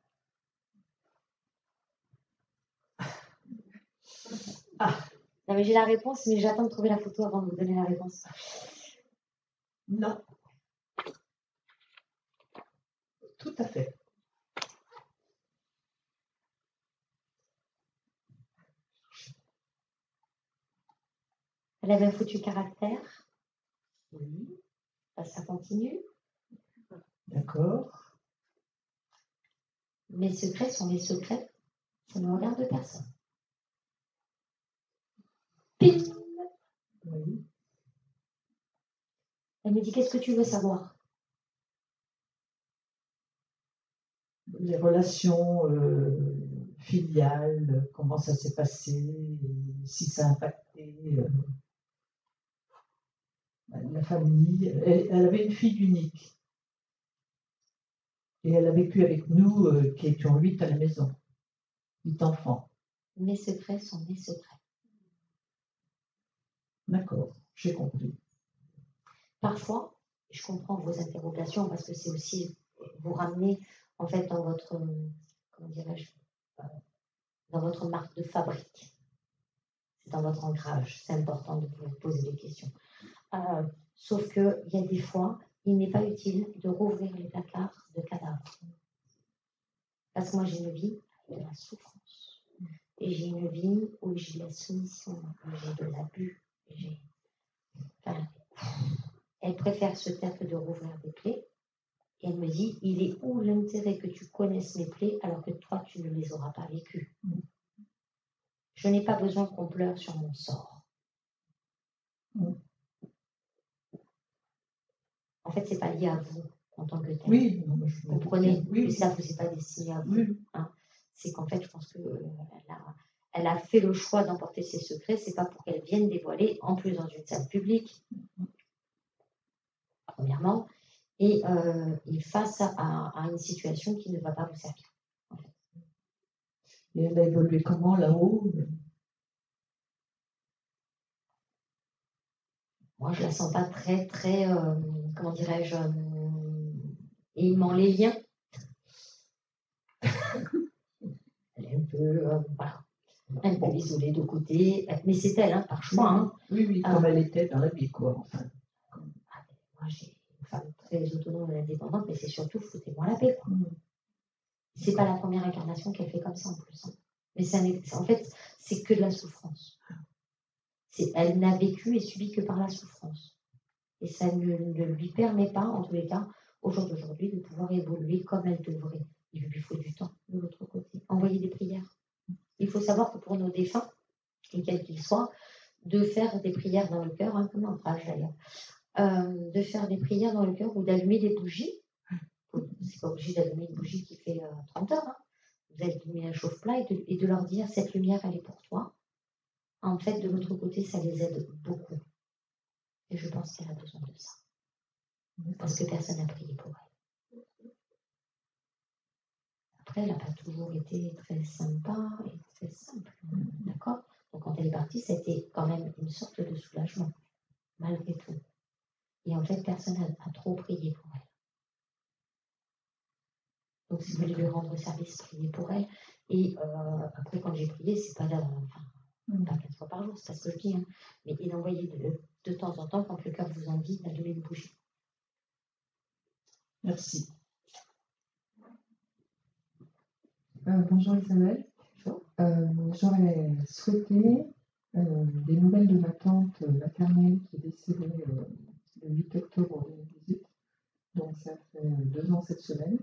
Non, mais j'ai la réponse, mais j'attends de trouver la photo avant de vous donner la réponse. Non. Tout à fait. Elle avait un foutu caractère. Oui. Ça continue. D'accord. Mes secrets sont mes secrets. Ça ne regarde personne. Ping. Oui. Elle me dit, qu'est-ce que tu veux savoir? Les relations filiales, comment ça s'est passé, si ça a impacté la famille. Elle avait une fille unique. Et elle a vécu avec nous, qui étions 8 à la maison. 8 enfants. Mes secrets sont mes secrets. D'accord, j'ai compris. Parfois, je comprends vos interrogations parce que c'est aussi vous ramener en fait dans votre, comment dirais-je, dans votre marque de fabrique. C'est dans votre ancrage. C'est important de vous poser des questions. Sauf qu'il y a des fois, il n'est pas utile de rouvrir les placards de cadavres. Parce que moi, j'ai une vie de la souffrance. Et j'ai une vie où j'ai de la soumission, où j'ai de l'abus. Enfin, elle préfère se taire que de rouvrir des plaies. Et elle me dit, il est où l'intérêt que tu connaisses mes plaies alors que toi, tu ne les auras pas vécues? Je n'ai pas besoin qu'on pleure sur mon sort. En fait, ce n'est pas lié à vous en tant que tel. Oui, vous comprenez, oui, ça, vous n'est pas destiné à vous. Oui. Hein. C'est qu'en fait, je pense qu'elle a fait le choix d'emporter ses secrets, ce n'est pas pour qu'elle vienne dévoiler, en plus dans une salle publique, premièrement, et face à une situation qui ne va pas vous servir. En fait. Et elle a évolué comment là-haut? Moi, je ne la sens pas très, comment dirais-je, aimant les liens. Elle est un peu, voilà, un peu isolée de côté, mais c'est elle, hein, par choix. Hein. Oui, comme elle était dans la vie, quoi. Enfin. Moi, j'ai une femme très autonome et indépendante, mais c'est surtout foutez-moi la paix. C'est pas la première incarnation qu'elle fait comme ça en plus. Hein. Mais en fait, c'est que de la souffrance. Elle n'a vécu et subi que par la souffrance. Et ça ne lui permet pas, en tous les cas, au jour d'aujourd'hui, de pouvoir évoluer comme elle devrait. Il lui faut du temps de l'autre côté. Envoyer des prières. Il faut savoir que pour nos défunts, et quels qu'ils soient, de faire des prières dans le cœur, un peu l'ancrage d'ailleurs, de faire des prières dans le cœur ou d'allumer des bougies. C'est pas obligé d'allumer une bougie qui fait 30 heures. Hein. Vous allumez un chauffe-plat et de leur dire cette lumière, elle est pour toi. En fait, de l'autre côté, ça les aide beaucoup. Et je pense qu'elle a besoin de ça. Parce que personne n'a prié pour elle. Après, elle n'a pas toujours été très sympa et très simple. D'accord? Donc, quand elle est partie, ça a été quand même une sorte de soulagement, malgré tout. Et en fait, personne n'a trop prié pour elle. Donc, si vous voulez lui rendre service, priez pour elle. Et après, quand j'ai prié, c'est pas pas 4 fois par jour, c'est pas ce que je dis, hein. Mais il envoyait de temps en temps, quand le cœur vous en dit, d'allumer une bougie. Merci. Bonjour Isabelle. J'aurais souhaité des nouvelles de ma tante maternelle qui est décédée le 8 octobre 2018. Donc ça fait 2 ans cette semaine.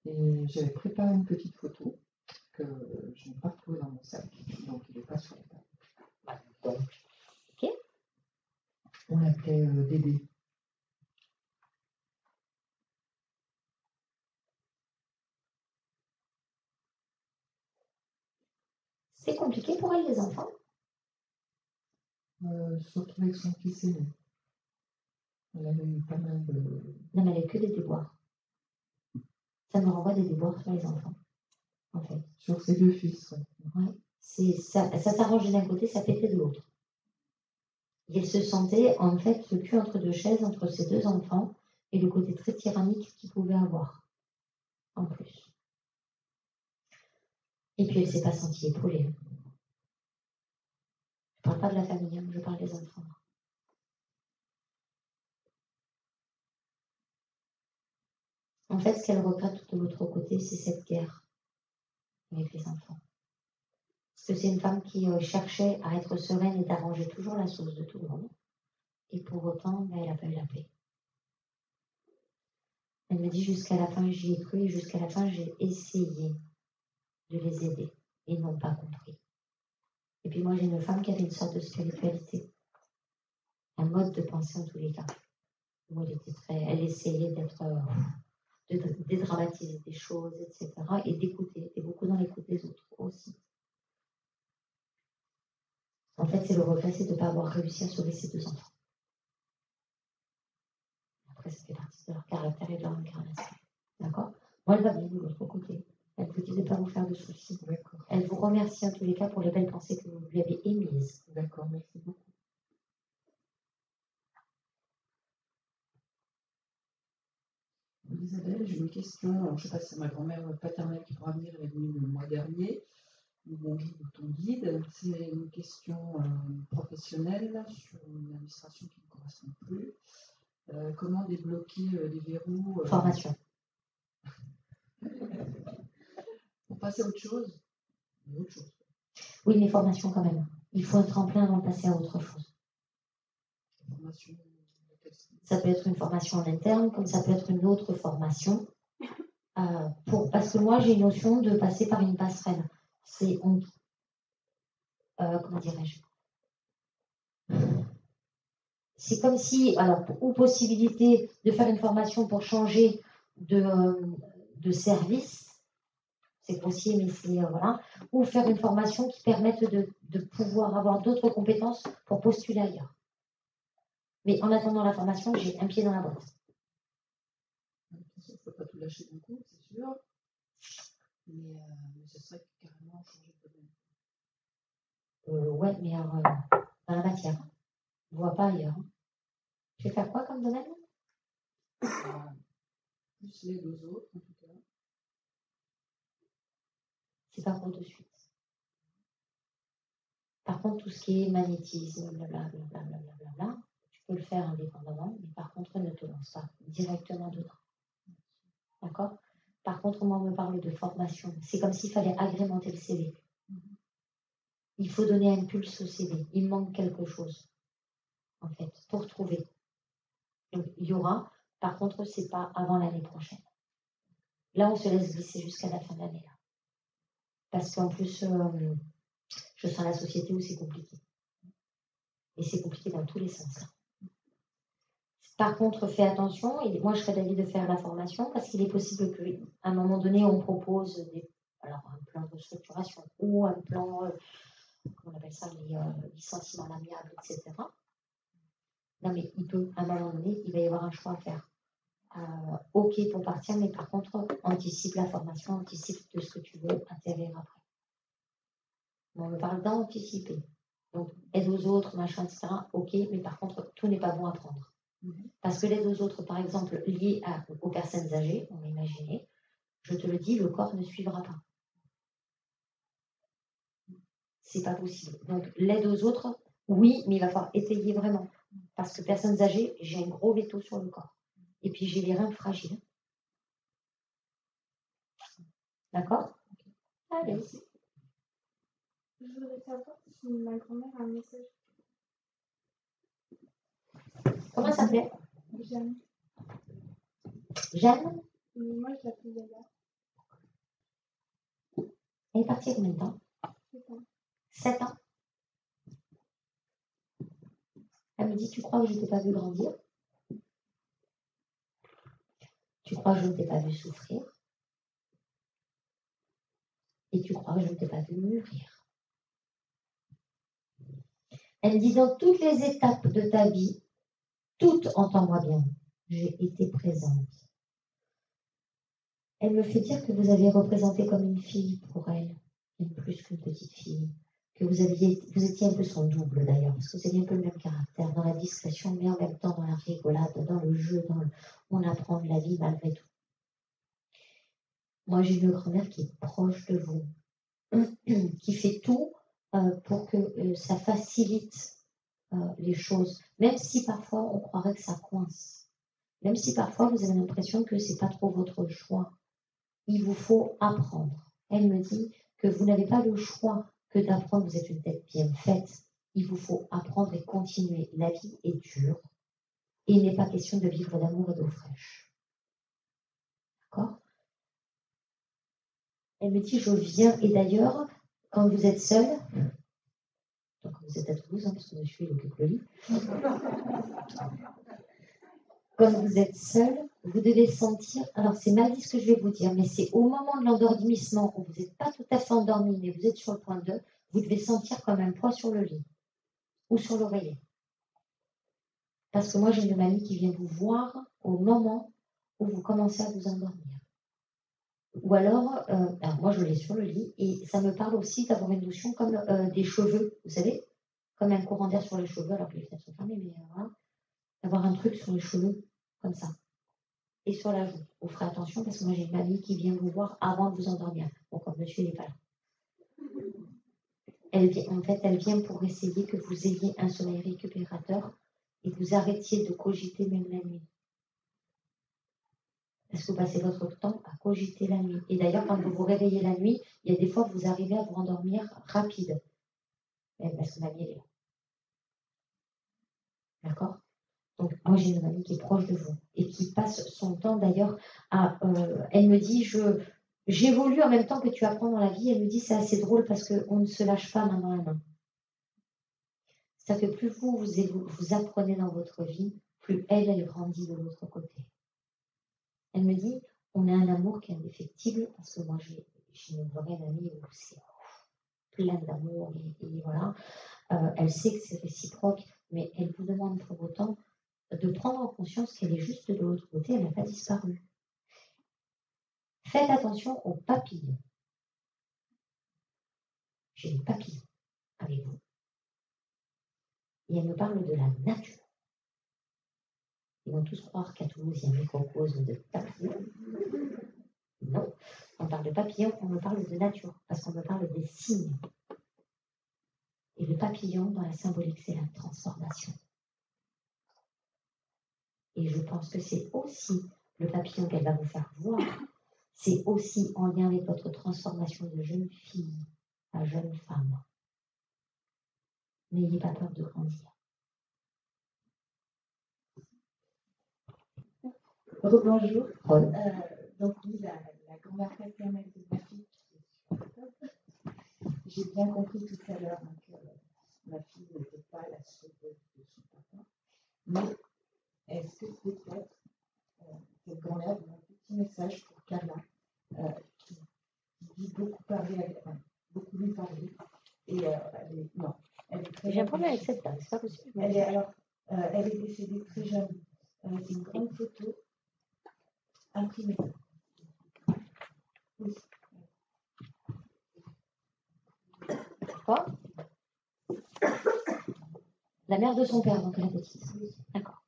Et j'avais préparé une petite photo que je n'ai pas retrouvée dans mon sac. Donc il n'est pas sur la table. Donc, ok. On l'appelait Dédé. C'est compliqué pour elle, les enfants? Surtout avec son fils aîné. Elle avait eu pas mal de... Non, mais elle n'a que des déboires. Ça me renvoie des déboires sur les enfants, en fait. Sur ses 2 fils, ouais. Ouais. Ça s'arrangeait d'un côté, ça pétait de l'autre. Et elle se sentait, en fait, le cul entre 2 chaises, entre ses 2 enfants, et le côté très tyrannique qu'il pouvait avoir, en plus. Et puis, elle ne s'est pas sentie épaulée. Je ne parle pas de la famille, hein, je parle des enfants. En fait, ce qu'elle regrette de l'autre côté, c'est cette guerre avec les enfants. Parce que c'est une femme qui cherchait à être sereine et d'arranger toujours la sauce de tout le monde. Et pour autant, elle n'a pas eu la paix. Elle me dit jusqu'à la fin, j'y ai cru et jusqu'à la fin, j'ai essayé de les aider. Et ils n'ont pas compris. Et puis moi, j'ai une femme qui avait une sorte de spiritualité. Un mode de pensée en tous les cas. Où elle essayait de dédramatiser des choses, etc. Et d'écouter. Et beaucoup dans l'écoute des autres aussi. En fait, c'est le regret, c'est de ne pas avoir réussi à sauver ses 2 enfants. Après, ça fait partie de leur caractère et de leur incarnation. D'accord? Moi, elle va bien de l'autre côté. Elle vous dit de ne pas vous faire de soucis. D'accord. Elle vous remercie en tous les cas pour les belles pensées que vous lui avez émises. D'accord, merci beaucoup. Isabelle, j'ai une question. Alors, je ne sais pas si c'est ma grand-mère paternelle qui pourra venir, elle est venue le mois dernier, ou mon guide ou ton guide. C'est une question professionnelle sur une administration qui ne correspond plus. Comment débloquer les verrous Formation. Pour passer à autre chose? Oui, mais formation quand même. Il faut un tremplin avant de passer à autre chose. Formation. Ça peut être une formation en interne, comme ça peut être une autre formation. Parce que moi, j'ai une notion de passer par une passerelle. Comment dirais-je? C'est comme si, ou possibilité de faire une formation pour changer de service, c'est possible, mais c'est, voilà, ou faire une formation qui permette de pouvoir avoir d'autres compétences pour postuler ailleurs. Mais en attendant la formation, j'ai un pied dans la boîte. Il ne faut pas tout lâcher d'un coup, c'est sûr. Mais ce serait carrément changer de domaine. Ouais, mais dans la matière. On ne voit pas ailleurs. Tu veux faire quoi comme domaine? Plus l'aide aux autres, en tout cas. C'est pas pour de suite. Par contre, tout ce qui est magnétisme, blablabla, tu peux le faire indépendamment, mais par contre, ne te lance pas directement dedans. D'accord? Par contre, moi, on me parle de formation. C'est comme s'il fallait agrémenter le CV. Il faut donner un pulse au CV. Il manque quelque chose, en fait, pour trouver. Donc, il y aura. Par contre, ce n'est pas avant l'année prochaine. Là, on se laisse glisser jusqu'à la fin de l'année. Parce qu'en plus, je sens la société où c'est compliqué. Et c'est compliqué dans tous les sens. Par contre, fais attention. Et moi, je serais d'avis de faire la formation parce qu'il est possible qu'à un moment donné, on propose un plan de structuration ou un plan, on appelle ça les licenciements amiables, etc. Non, mais à un moment donné, il va y avoir un choix à faire. OK pour partir, mais par contre, anticipe la formation, anticipe de ce que tu veux atterrir après. On me parle d'anticiper. Donc, aide aux autres, machin, etc. OK, mais par contre, tout n'est pas bon à prendre. Parce que l'aide aux autres, par exemple, liée aux personnes âgées, on va imaginer, je te le dis, le corps ne suivra pas. C'est pas possible. Donc, l'aide aux autres, oui, mais il va falloir étayer vraiment. Parce que personnes âgées, j'ai un gros veto sur le corps. Et puis, j'ai les reins fragiles. D'accord? Allez. Je voudrais savoir si ma grand-mère a un message. Comment ça s'appelait? Jeanne. Jeanne? Moi, je l'appelle Yaya. Elle est partie il y a combien de temps? 7 ans. 7 ans. Elle me dit, tu crois que je ne t'ai pas vu grandir? Tu crois que je ne t'ai pas vu souffrir? Et tu crois que je ne t'ai pas vu mûrir? Elle me dit, dans toutes les étapes de ta vie, toutes, entends-moi bien, j'ai été présente. Elle me fait dire que vous avez représenté comme une fille pour elle, même plus qu'une petite fille, que vous étiez un peu son double d'ailleurs, parce que vous aviez un peu le même caractère, dans la discrétion, mais en même temps dans la rigolade, dans le jeu, on apprend de la vie malgré tout. Moi, j'ai une grand-mère qui est proche de vous, qui fait tout pour que ça facilite les choses, même si parfois on croirait que ça coince, même si parfois vous avez l'impression que ce n'est pas trop votre choix. Il vous faut apprendre. Elle me dit que vous n'avez pas le choix que d'apprendre, vous êtes une tête bien faite. Il vous faut apprendre et continuer. La vie est dure et il n'est pas question de vivre d'amour et d'eau fraîche. D'accord? Elle me dit, je viens, et d'ailleurs, quand vous êtes seul, donc vous êtes à Toulouse, parce que monsieur il occupe le lit, quand vous êtes seul, vous devez sentir, alors c'est mal dit ce que je vais vous dire, mais c'est au moment de l'endormissement où vous n'êtes pas tout à fait endormi, mais vous êtes sur le point de, vous devez sentir comme un poids sur le lit ou sur l'oreiller. Parce que moi, j'ai une mamie qui vient vous voir au moment où vous commencez à vous endormir. Ou alors moi, je l'ai sur le lit et ça me parle aussi d'avoir une notion comme des cheveux, vous savez, comme un courant d'air sur les cheveux, alors que les fenêtres sont fermées, mais voilà, d'avoir un truc sur les cheveux, comme ça. Et sur la joue. Vous ferez attention parce que moi j'ai une mamie qui vient vous voir avant de vous endormir. Bon, comme monsieur n'est pas là. Elle vient pour essayer que vous ayez un sommeil récupérateur et que vous arrêtiez de cogiter même la nuit. Parce que vous passez votre temps à cogiter la nuit. Et d'ailleurs, quand vous vous réveillez la nuit, il y a des fois que vous arrivez à vous endormir rapide. Parce que mamie, elle est là. D'accord? Donc, moi, j'ai une mamie qui est proche de vous et qui passe son temps d'ailleurs à... elle me dit, j'évolue en même temps que tu apprends dans la vie. Elle me dit, c'est assez drôle parce qu'on ne se lâche pas main dans la main. Ça fait plus vous apprenez dans votre vie, plus elle grandit de l'autre côté. Elle me dit, on a un amour qui est indéfectible parce que moi, j'ai une vraie amie où c'est plein d'amour et voilà. Elle sait que c'est réciproque, mais elle vous demande pour autant de prendre en conscience qu'elle est juste de l'autre côté, elle n'a pas disparu. Faites attention aux papillons. J'ai des papillons avec vous. Et elle me parle de la nature. Ils vont tous croire qu'à Toulouse, il y a un microcosme de papillons. Non, on parle de papillons, on me parle de nature, parce qu'on me parle des signes. Et le papillon, dans la symbolique, c'est la transformation. Et je pense que c'est aussi le papillon qu'elle va vous faire voir, c'est aussi en lien avec votre transformation de jeune fille à jeune femme. N'ayez pas peur de grandir. Bonjour. Donc oui, la grand-mère paternelle de ma fille, j'ai bien compris tout à l'heure que ma fille n'était pas la seule de son papa, mais est-ce que peut-être cette grand-mère a un petit message pour Carla, qui dit beaucoup lui parler, et elle est très J'ai un problème avec cette dame, c'est pas possible. elle est décédée très jeune. C'est une grande photo imprimée. Oui. Quoi? La mère de son père, donc la petite. D'accord.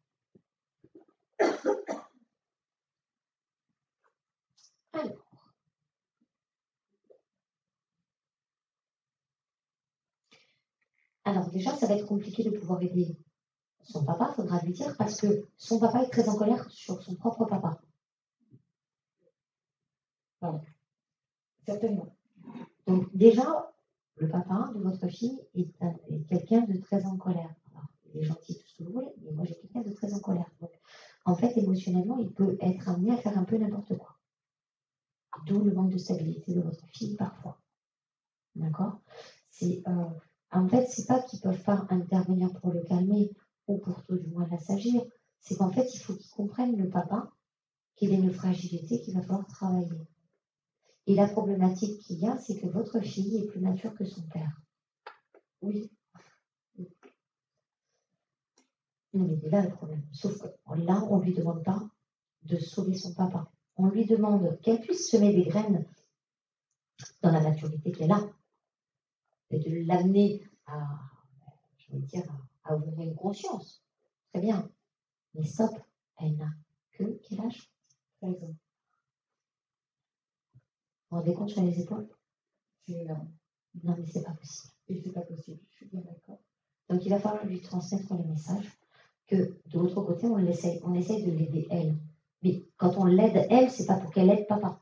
Alors déjà, ça va être compliqué de pouvoir aider son papa, il faudra lui dire, parce que son papa est très en colère sur son propre papa. Pardon. Certainement. Donc déjà, le papa de votre fille est quelqu'un de très en colère. Alors, il est gentil, tout ce que vous voulez, mais moi j'ai quelqu'un de très en colère. Donc, en fait, émotionnellement, il peut être amené à faire un peu n'importe quoi. D'où le manque de stabilité de votre fille parfois. D'accord? En fait, c'est pas qu'ils ne peuvent pas intervenir pour le calmer ou pour tout du moins l'assagir. C'est qu'en fait, il faut qu'ils comprennent le papa qu'il a une fragilité qu'il va falloir travailler. Et la problématique qu'il y a, c'est que votre fille est plus mature que son père. Oui. Non, mais il est là le problème. Sauf que là, on ne lui demande pas de sauver son papa. On lui demande qu'elle puisse semer des graines dans la maturité qu'elle a et de l'amener à, je veux dire, à ouvrir une conscience. Très bien. Mais stop, elle n'a que quel âge? 13 ans. Vous vous rendez compte sur les épaules? C'est énorme. Non, mais c'est pas possible. Et c'est pas possible, je suis bien d'accord. Donc il va falloir lui transmettre le message que de l'autre côté, on essaye de l'aider elle. Mais quand on l'aide elle, c'est pas pour qu'elle aide papa.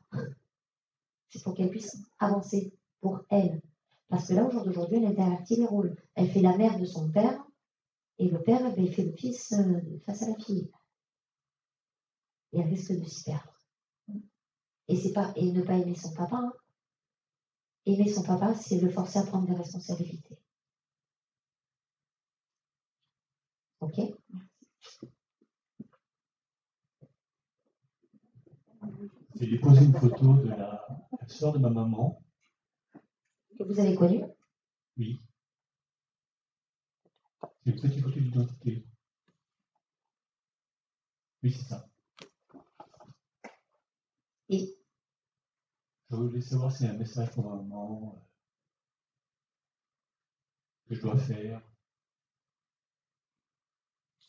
C'est pour qu'elle puisse avancer pour elle. Parce que là, au jour d'aujourd'hui, elle intervertit les rôles. Elle fait la mère de son père, et le père, il fait le fils face à la fille. Et elle risque de s'y perdre. Et ne pas aimer son papa. Hein. Aimer son papa, c'est le forcer à prendre des responsabilités. Ok? J'ai déposé une photo de la sœur de ma maman. Que vous avez connue? Oui. C'est une petite photo d'identité. Oui, c'est ça. Et je voulais savoir si c'est un message pour ma maman que je dois faire.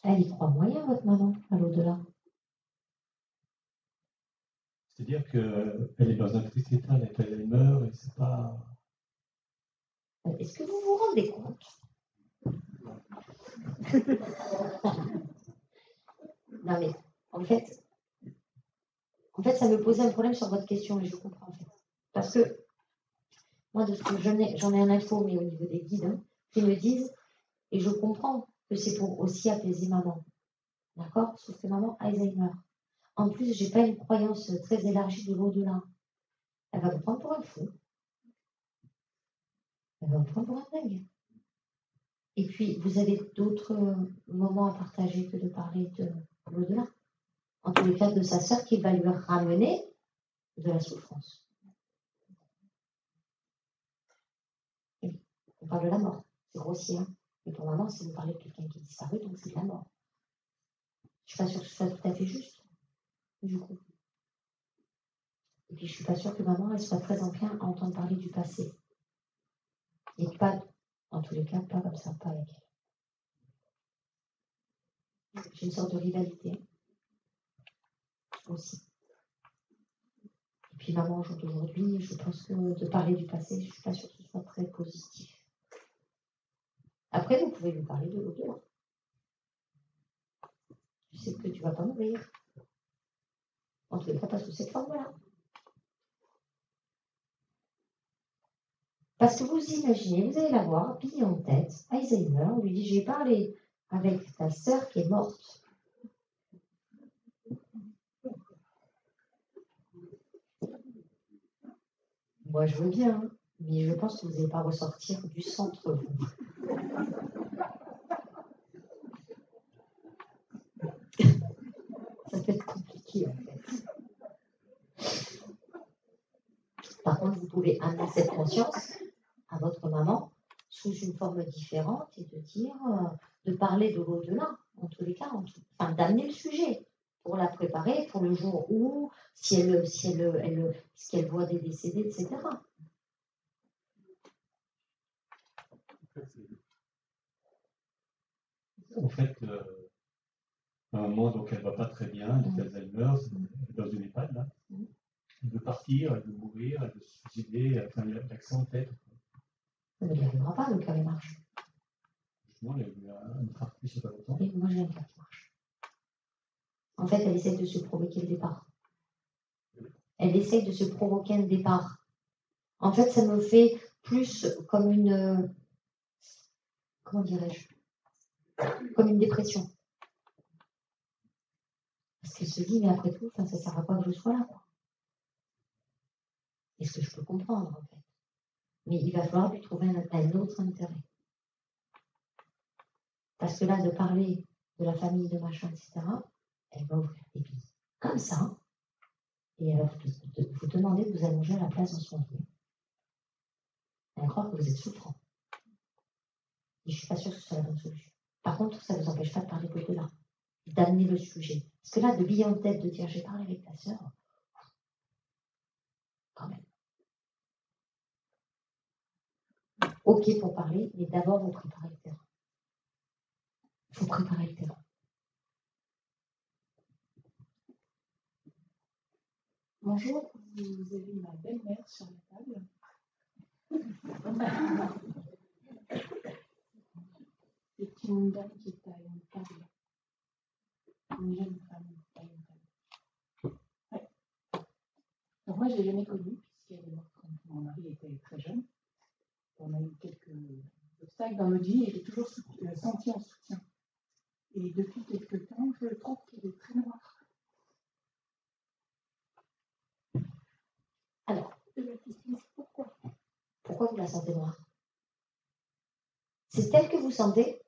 Elle y croit moyen, votre maman, à l'au-delà. C'est-à-dire qu'elle est dans un triste état d'Alzheimer et c'est pas. Est-ce que vous vous rendez compte? Non, mais en fait, ça me posait un problème sur votre question et je comprends en fait. Parce que moi, de ce que j'en ai un info, mais au niveau des guides, hein, qui me disent, et je comprends que c'est pour aussi apaiser maman. D'accord? Sauf que maman a Alzheimer. En plus, je n'ai pas une croyance très élargie de l'au-delà. Elle va vous prendre pour un fou. Elle va vous prendre pour un dingue. Et puis, vous avez d'autres moments à partager que de parler de l'au-delà. En tous les cas, de sa sœur qui va lui ramener de la souffrance. Et on parle de la mort. C'est grossier. Hein. Mais pour maman, si vous parlez de quelqu'un qui est disparu, donc c'est de la mort. Je ne suis pas sûre que ce soit tout à fait juste. Du coup. Et puis, je ne suis pas sûre que maman, elle soit très encline à entendre parler du passé. Et pas, en tous les cas, pas comme ça, pas avec elle. J'ai une sorte de rivalité aussi. Et puis maman, au jour d'aujourd'hui, je pense que de parler du passé, je ne suis pas sûre que ce soit très positif. Après, vous pouvez lui parler de l'au-delà. Tu sais que tu ne vas pas mourir. En tous les cas, pas sous cette forme-là. Parce que vous imaginez, vous allez la voir, pillée en tête, Alzheimer, on lui dit, j'ai parlé avec ta sœur qui est morte. Moi, je veux bien, hein, mais je pense que vous n'allez pas ressortir du centre, vous. Ça peut être compliqué, en fait. Par contre, vous pouvez amener cette conscience à votre maman sous une forme différente et de dire, de parler de l'au-delà, en tous les cas, d'amener le sujet pour la préparer pour le jour où, si elle voit des décédés, etc. En fait, À un moment, donc, elle ne va pas très bien, elle est Alzheimer, elle est dans une EHPAD, là. Elle veut partir, elle veut mourir, elle veut se suicider, enfin, il y a l'accent en tête. Mais il n'y arrivera pas, le cœur, il marche. Justement, il y a eu un infarctus il n'y a pas longtemps. Et moi, j'ai un cœur qui marche. En fait, elle essaie de se provoquer le départ. Elle essaie de se provoquer un départ. En fait, ça me fait plus comme une... comment dirais-je? Comme une dépression. Parce qu'elle se dit, mais après tout, ça ne sert à quoi que je sois là, quoi. Et ce que je peux comprendre, en fait. Mais il va falloir lui trouver un autre intérêt. Parce que là, de parler de la famille, de machin, etc., elle va ouvrir des billes comme ça, et elle va vous demander de vous allonger à la place dans son lit. Elle va croire que vous êtes souffrant. Et je ne suis pas sûre que ce soit la bonne solution. Par contre, ça ne vous empêche pas de parler de là, d'amener le sujet. Parce que là, de biller en tête, de dire j'ai parlé avec ta sœur, quand même. Ok pour parler, mais d'abord, vous préparez le terrain. Il faut préparer le terrain. Bonjour, vous avez ma belle-mère sur la table. C'est une dame qui est à une table. Une jeune femme à une table. Ouais. Donc moi, je ne l'ai jamais connue, puisqu'elle est morte quand mon mari était très jeune. On a eu quelques obstacles dans notre vie et j'ai toujours senti en soutien. Et depuis quelques temps, je trouve qu'elle est très noire. Alors, la question, c'est pourquoi? Pourquoi vous la sentez noire? C'est elle que vous sentez?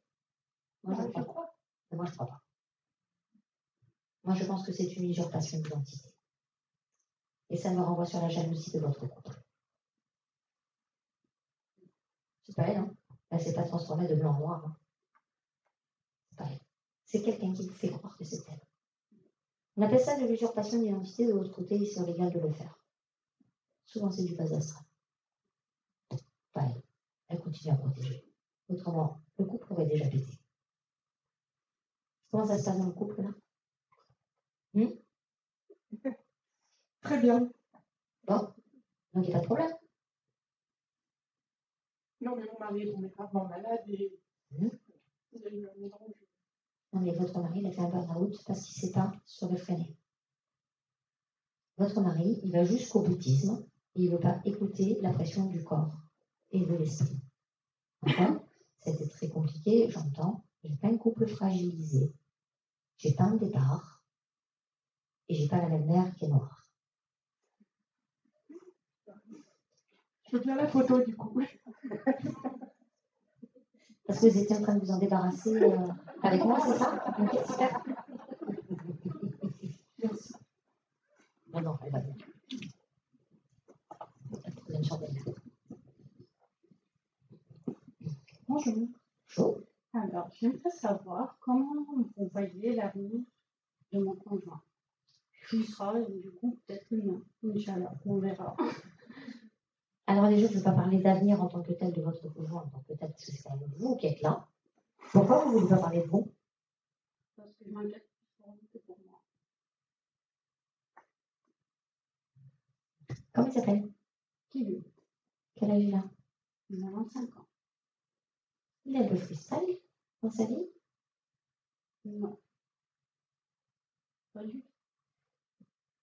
Moi, je crois pas. Moi, je ne crois pas. Moi, je pense que c'est une usurpation d'identité. Et ça me renvoie sur la jalousie de votre couple. C'est pas elle, hein? Elle ne s'est pas transformée de blanc en noir. Hein. C'est pas elle. C'est quelqu'un qui vous fait croire que c'est elle. On appelle ça de l'usurpation d'identité. De l'autre côté, c'est illégal de le faire. Souvent, c'est du bas astral. Pas elle. Elle continue à protéger. Autrement, le couple aurait déjà pété. Comment ça se passe dans le couple, là? Très bien. Bon, donc il n'y a pas de problème. Non, mais mon mari est tombé gravement malade et il y a eu un mélange. Non, mais votre mari, il a fait un burn-out parce qu'il ne sait pas se réfréner. Votre mari, il va jusqu'au bouddhisme et il ne veut pas écouter la pression du corps et de l'esprit. D'accord? C'était très compliqué, j'entends. J'ai plein de couples fragilisés. J'ai pas un départ et j'ai pas la même mère qui est noire. Je veux bien la photo du coup. Parce que vous étiez en train de vous en débarrasser avec moi, c'est ça? Ok, super. Merci. Non, elle va bien. Vous une chandelle. Bonjour. Chaud. Alors, j'aimerais savoir comment vous voyez l'avenir de mon conjoint. Qui sera, du coup, peut-être une Inch'Allah, on verra. Alors déjà, je ne veux pas parler d'avenir en tant que tel de votre conjoint, en tant que tel, parce que c'est quand même vous qui êtes là. Pourquoi vous ne voulez pas parler de vous? Parce que je m'inquiète pour vous que pour moi. Comment il s'appelle? Qui veut? Quel âge il a? Il a 25 ans. Il est un peu freestyle dans sa vie? Non. Pas du tout.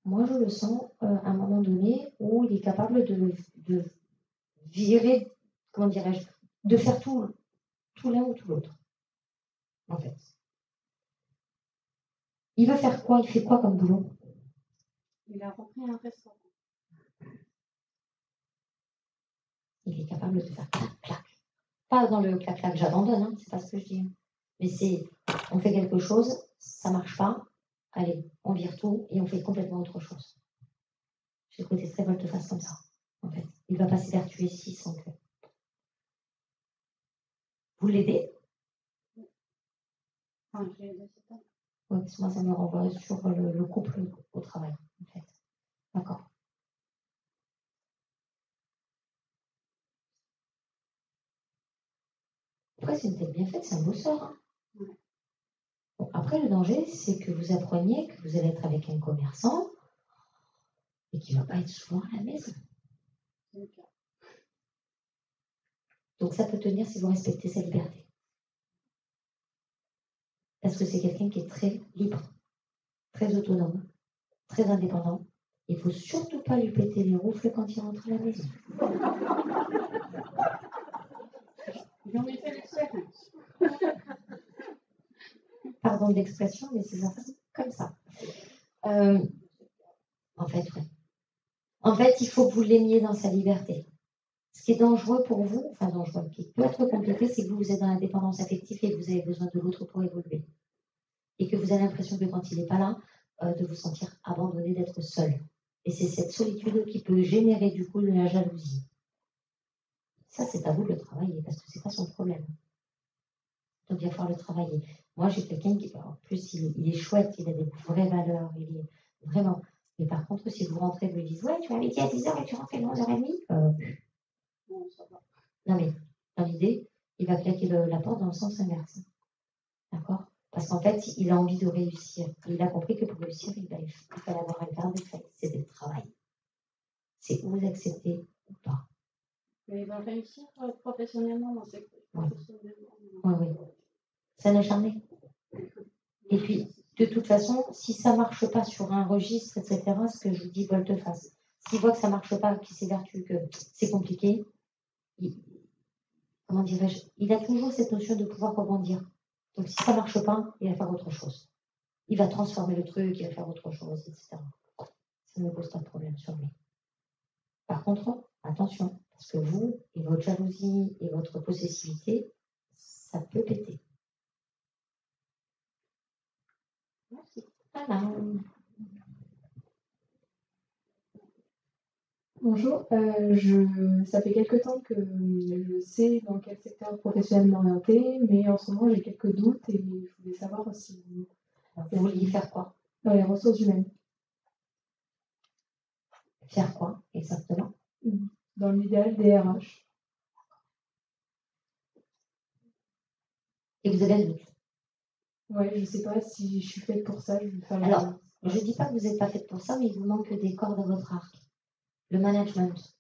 Moi, je le sens à un moment donné où il est capable de virer, comment dirais-je, de faire tout l'un ou tout l'autre. En fait. Il veut faire quoi? Il fait quoi comme boulot? Il a repris un restaurant. Il est capable de faire clac-clac. Pas dans le clac-clac, j'abandonne, hein, c'est pas ce que je dis. Mais c'est, on fait quelque chose, ça marche pas, allez, on vire tout et on fait complètement autre chose. J'ai le côté très volte-face comme ça, en fait. Il va pas s'évertuer si sans que. Vous l'aidez? Enfin, j'ai 17 ans. Oui, parce que moi, ça me renvoie sur le couple au travail, en fait. D'accord. Après, c'est une tête bien faite, c'est un bosseur. Hein. Bon, après, Après, le danger, c'est que vous appreniez que vous allez être avec un commerçant et qu'il ne va pas être souvent à la maison. Donc ça peut tenir si vous respectez sa liberté. Parce que c'est quelqu'un qui est très libre, très autonome, très indépendant. Il ne faut surtout pas lui péter les roufles quand il rentre à la maison. J'en ai fait l'expérience. Pardon de l'expression, mais c'est ça, comme ça. En fait, ouais. En fait, il faut que vous l'aimiez dans sa liberté. Ce qui est dangereux pour vous, enfin dangereux, qui peut être compliqué, c'est que vous êtes dans la dépendance affective et que vous avez besoin de l'autre pour évoluer. Et que vous avez l'impression que quand il n'est pas là, de vous sentir abandonné, d'être seul. Et c'est cette solitude qui peut générer du coup de la jalousie. Ça, c'est à vous de le travailler, parce que ce n'est pas son problème. Donc, il va falloir le travailler. Moi, j'ai quelqu'un qui, en plus, il est chouette, il a des vraies valeurs, il est vraiment. Mais par contre, si vous rentrez et vous lui dites, ouais, tu m'avais dit à 10h et tu rentres à 11h30, non, mais dans l'idée, il va claquer la porte dans le sens inverse. D'accord? Parce qu'en fait, il a envie de réussir. Et il a compris que pour réussir, il fallait avoir un cadre, c'est le travail. C'est vous accepter ou pas. Mais il va réussir professionnellement dans ses professionnellement. Oui. Ça n'a jamais. Et puis, de toute façon, si ça ne marche pas sur un registre, etc., ce que je vous dis, volte-face. S'il voit que ça ne marche pas, qu'il s'évertue, que c'est compliqué, comment dirais-je, il a toujours cette notion de pouvoir rebondir. Donc, si ça ne marche pas, il va faire autre chose. Il va transformer le truc, il va faire autre chose, etc. Ça ne me pose pas de problème sur lui. Par contre, attention, parce que vous, et votre jalousie, et votre possessivité, ça peut péter. Merci. Voilà. Bonjour, ça fait quelque temps que je sais dans quel secteur professionnel m'orienter, mais en ce moment j'ai quelques doutes et je voulais savoir si vous vouliez faire quoi? Dans les ressources humaines. Faire quoi exactement? Dans l'idéal des RH. Et vous avez un doute? Oui, je ne sais pas si je suis faite pour ça. Je vais faire Alors, je ne dis pas que vous n'êtes pas faite pour ça, mais il vous manque des cordes à votre arc. Le management.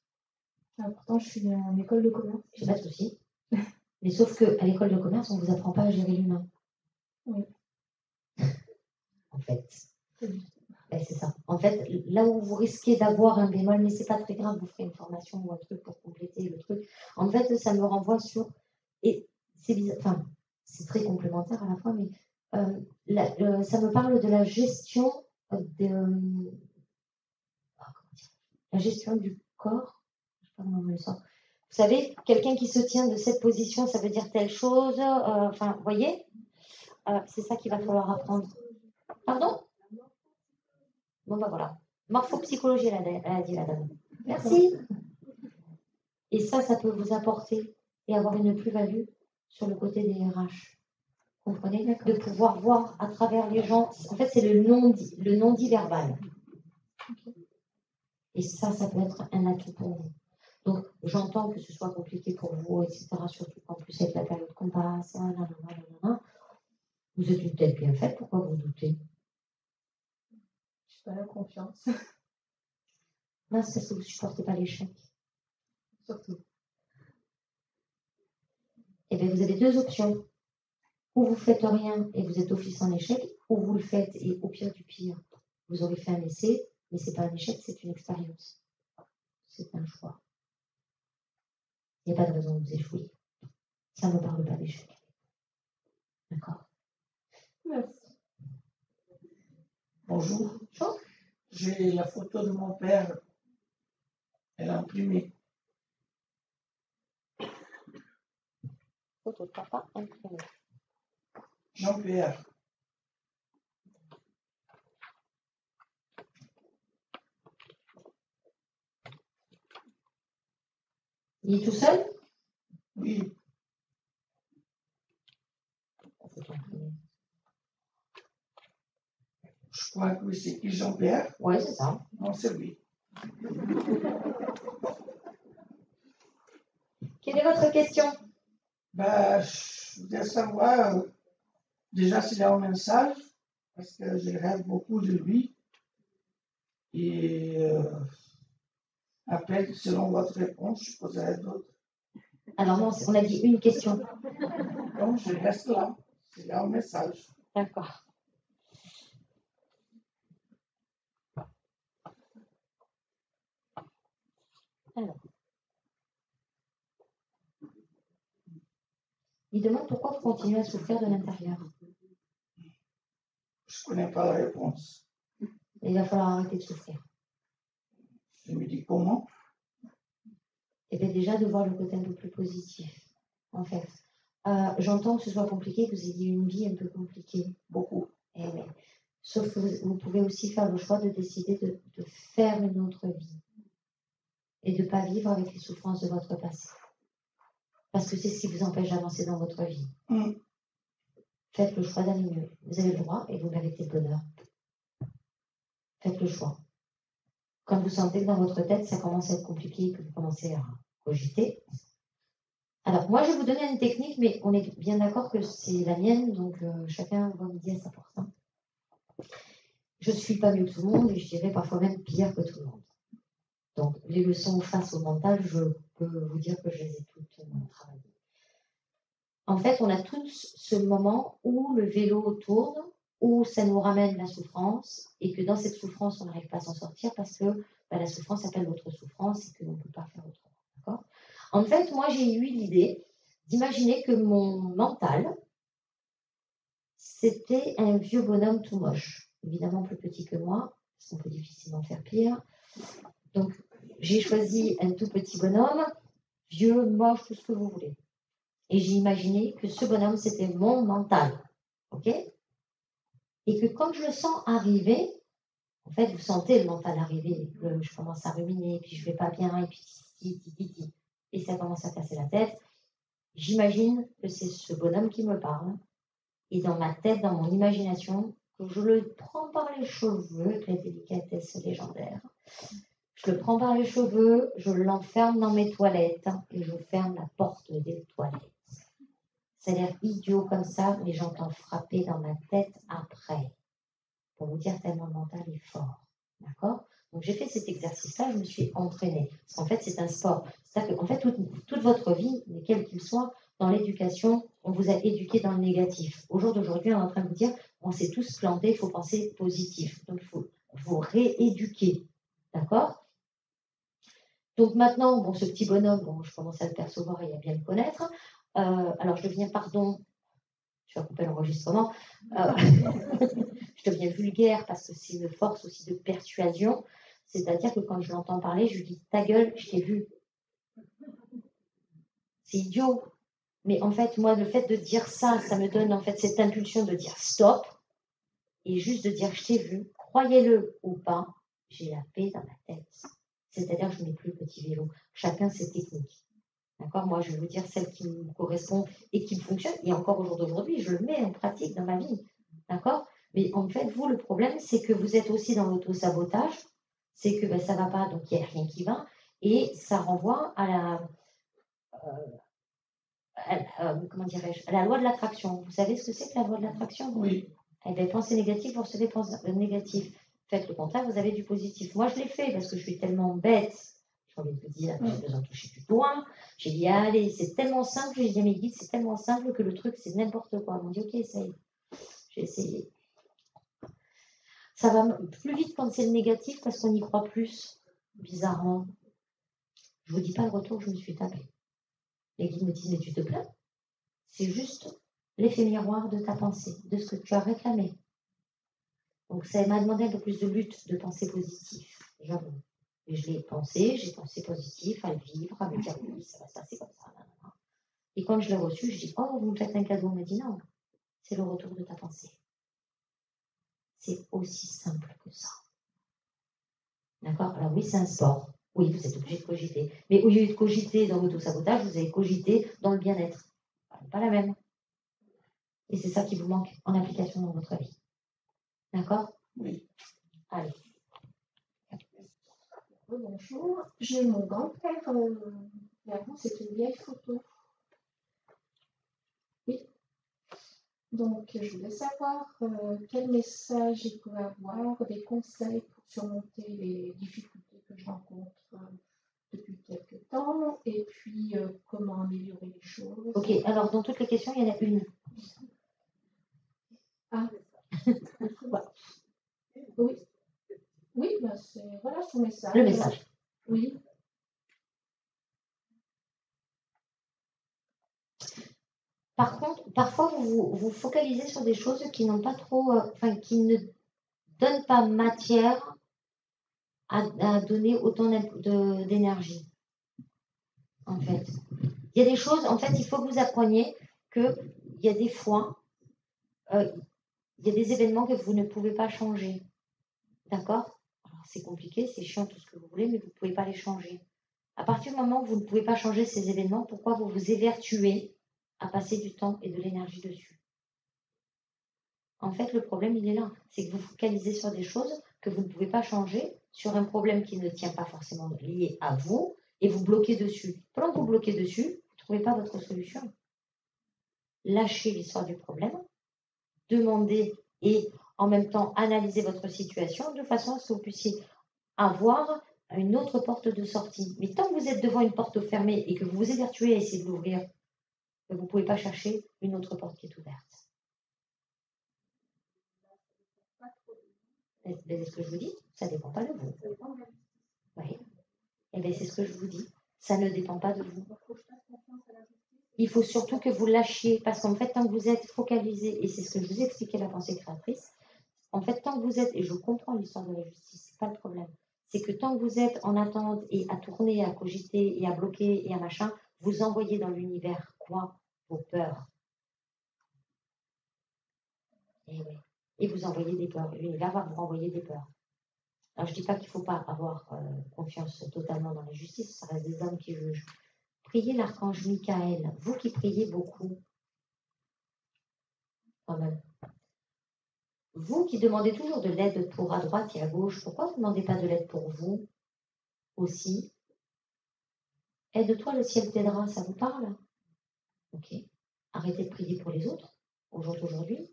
Ah, pourtant, je suis en école de commerce. J'ai pas de souci. Mais sauf qu'à l'école de commerce, on ne vous apprend pas à gérer l'humain. Oui. En fait. Ben, c'est ça. En fait, là où vous risquez d'avoir un bémol, mais c'est pas très grave, vous ferez une formation ou un truc pour compléter le truc. En fait, ça me renvoie sur. Et c'est bizarre. Enfin, c'est très complémentaire à la fois, mais ça me parle de la gestion la gestion du corps. Je sais pas comment on le sent. Vous savez, quelqu'un qui se tient de cette position, ça veut dire telle chose. Enfin, vous voyez, c'est ça qu'il va falloir apprendre. Pardon? Bon, ben voilà. Morphopsychologie, elle a dit la dame. Merci. Et ça peut vous apporter et avoir une plus-value sur le côté des RH. Vous comprenez? De pouvoir voir à travers les gens. En fait, c'est le non-dit verbal. Et ça peut être un atout pour vous. Donc, j'entends que ce soit compliqué pour vous, etc. Surtout qu'en plus, avec la période qu'on passe, vous êtes une tête bien faite, pourquoi vous doutez? Je n'ai pas la confiance. Non, c'est parce que vous ne supportez pas l'échec. Surtout. Eh bien, vous avez deux options. Ou vous ne faites rien et vous êtes d'office en échec, ou vous le faites et au pire du pire, vous aurez fait un essai, mais ce n'est pas un échec, c'est une expérience. C'est un choix. Il n'y a pas de raison de vous échouer. Ça ne me parle pas d'échec. D'accord? Merci. Bonjour. J'ai la photo de mon père. Elle a imprimé. Photo de papa imprimée. Jean-Pierre. Il est tout seul? Oui. Je crois que c'est qui Jean-Pierre? Oui, c'est ça. Non, c'est lui. Quelle est votre question? Je voudrais savoir déjà s'il y a un message, parce que je rêve beaucoup de lui. Et après, selon votre réponse, je poserai d'autres. Alors non, on a dit une question. Donc, je reste là. Il y a un message. D'accord. Alors. Il demande pourquoi vous continuez à souffrir de l'intérieur. Je ne connais pas la réponse. Il va falloir arrêter de souffrir. Je me dis comment? Et bien déjà de voir le côté un peu plus positif, en fait. J'entends que ce soit compliqué, que vous ayez une vie un peu compliquée, beaucoup. Et oui. Sauf que vous pouvez aussi faire le choix de décider de faire une autre vie et de ne pas vivre avec les souffrances de votre passé. Parce que c'est ce qui vous empêche d'avancer dans votre vie. Faites le choix d'aller mieux. Vous avez le droit et vous méritez le bonheur. Faites le choix. Quand vous sentez que dans votre tête, ça commence à être compliqué, que vous commencez à cogiter. Alors, moi, je vais vous donner une technique, mais on est bien d'accord que c'est la mienne, donc chacun va midi à sa porte. Je ne suis pas mieux que tout le monde et je dirais parfois même pire que tout le monde. Donc, les leçons face au mental, je peux vous dire que je les ai toutes travaillées. En fait, on a tous ce moment où le vélo tourne, où ça nous ramène la souffrance et que dans cette souffrance, on n'arrive pas à s'en sortir parce que la souffrance appelle l'autre souffrance et que l'on ne peut pas faire autrement. D'accord ? En fait, moi, j'ai eu l'idée d'imaginer que mon mental, c'était un vieux bonhomme tout moche, évidemment plus petit que moi, parce qu'on peut difficilement faire pire. Donc, j'ai choisi un tout petit bonhomme, vieux, moche, tout ce que vous voulez. Et j'ai imaginé que ce bonhomme, c'était mon mental. OK ? Et que quand je le sens arriver, en fait, vous sentez le mental arriver. Je commence à ruminer, puis je ne vais pas bien, et puis titi. Et ça commence à casser la tête. J'imagine que c'est ce bonhomme qui me parle. Et dans ma tête, dans mon imagination, que je le prends par les cheveux, avec la délicatesse légendaire. Je le prends par les cheveux, je l'enferme dans mes toilettes et je ferme la porte des toilettes. Ça a l'air idiot comme ça, mais j'entends frapper dans ma tête après. Pour vous dire tellement le mental est fort. D'accord ? Donc j'ai fait cet exercice-là, je me suis entraînée. Parce qu'en fait, c'est un sport. C'est-à-dire qu'en fait, toute votre vie, quel qu'il soit, dans l'éducation, on vous a éduqué dans le négatif. Au jour d'aujourd'hui, on est en train de vous dire, on s'est tous plantés, il faut penser positif. Donc il faut vous rééduquer. D'accord ? Donc maintenant, bon, ce petit bonhomme, bon, je commence à le percevoir et à bien le connaître. Alors je deviens, je vais couper l'enregistrement, je deviens vulgaire parce que c'est une force aussi de persuasion. C'est-à-dire que quand je l'entends parler, je lui dis ta gueule, je t'ai vu. C'est idiot. Mais en fait, moi, le fait de dire ça, ça me donne en fait cette impulsion de dire stop et juste de dire je t'ai vu, croyez-le ou pas, j'ai la paix dans ma tête. C'est-à-dire que je n'ai plus le petit vélo. Chacun ses techniques. D'accord ? Moi, je vais vous dire celle qui me correspond et qui me fonctionne. Et encore au jour d'aujourd'hui, je le mets en pratique dans ma vie. D'accord ? Mais en fait, vous, le problème, c'est que vous êtes aussi dans l'auto-sabotage. C'est que ça ne va pas, donc il n'y a rien qui va. Et ça renvoie à comment dirais-je, à la loi de l'attraction. Vous savez ce que c'est que la loi de l'attraction ? Oui. Eh bien, pensez négatif, vous recevez négatif. Faites le contraire, vous avez du positif. Moi, je l'ai fait parce que je suis tellement bête. J'ai envie de vous dire, j'ai besoin de toucher du doigt. J'ai dit, allez, c'est tellement simple. J'ai dit à mes guides, c'est tellement simple que le truc, c'est n'importe quoi. Ils m'ont dit, ok, essaye. J'ai essayé. Ça va plus vite quand c'est le négatif parce qu'on y croit plus, bizarrement. Je ne vous dis pas le retour que je me suis tapé. Les guides me disent, mais tu te plains ? C'est juste l'effet miroir de ta pensée, de ce que tu as réclamé. Donc ça m'a demandé un peu plus de lutte, de pensée positive, j'avoue. Et je l'ai pensé, j'ai pensé positif, à le vivre, à me dire oui, ça va se passer comme ça. Et quand je l'ai reçu, je dis, oh, vous me faites un cadeau. On m'a dit non, c'est le retour de ta pensée. C'est aussi simple que ça. D'accord ? Alors oui, c'est un sport. Oui, vous êtes obligé de cogiter. Mais au lieu de cogiter dans l'auto-sabotage, vous avez cogité dans le bien-être. Pas la même. Et c'est ça qui vous manque en application dans votre vie. D'accord ? Oui. Allez. Bonjour, j'ai mon grand-père, c'est une vieille photo. Oui. Donc, je voulais savoir quel message il peut avoir, des conseils pour surmonter les difficultés que je rencontre depuis quelques temps, et puis comment améliorer les choses. Ok, alors dans toutes les questions, il y en a une. Ah, oui. Oui, ben voilà son message. Le message. Oui. Par contre, parfois, vous vous focalisez sur des choses qui n'ont pas trop, qui ne donnent pas matière à donner autant d'énergie. En fait, il y a des choses, en fait, il faut que vous appreniez qu'il y a des fois, il y a des événements que vous ne pouvez pas changer. D'accord? Alors, c'est compliqué, c'est chiant, tout ce que vous voulez, mais vous ne pouvez pas les changer. À partir du moment où vous ne pouvez pas changer ces événements, pourquoi vous vous évertuez à passer du temps et de l'énergie dessus? En fait, le problème, il est là. C'est que vous focalisez sur des choses que vous ne pouvez pas changer, sur un problème qui ne tient pas forcément lié à vous, et vous bloquez dessus. Pendant que vous bloquez dessus, vous ne trouvez pas votre solution. Lâchez l'histoire du problème, demandez et en même temps analysez votre situation de façon à ce que vous puissiez avoir une autre porte de sortie. Mais tant que vous êtes devant une porte fermée et que vous vous évertuez à essayer de l'ouvrir, vous ne pouvez pas chercher une autre porte qui est ouverte. C'est ce que je vous dis, ça ne dépend pas de vous. Oui. Et bien c'est ce que je vous dis, ça ne dépend pas de vous. Il faut surtout que vous lâchiez, parce qu'en fait, tant que vous êtes focalisé, et c'est ce que je vous ai expliqué la pensée créatrice, en fait, tant que vous êtes, et je comprends l'histoire de la justice, c'est pas le problème, c'est que tant que vous êtes en attente et à tourner, à cogiter et à bloquer et à machin, vous envoyez dans l'univers quoi? Vos peurs. Et oui. Et vous envoyez des peurs. L'univers va vous renvoyer des peurs. Alors, je ne dis pas qu'il ne faut pas avoir confiance totalement dans la justice, ça reste des hommes qui jugent. Priez l'archange Michael, vous qui priez beaucoup, quand même. Vous qui demandez toujours de l'aide pour à droite et à gauche, pourquoi vous ne demandez pas de l'aide pour vous aussi? Aide-toi, le ciel t'aidera, ça vous parle? Ok. Arrêtez de prier pour les autres, au jour d'aujourd'hui.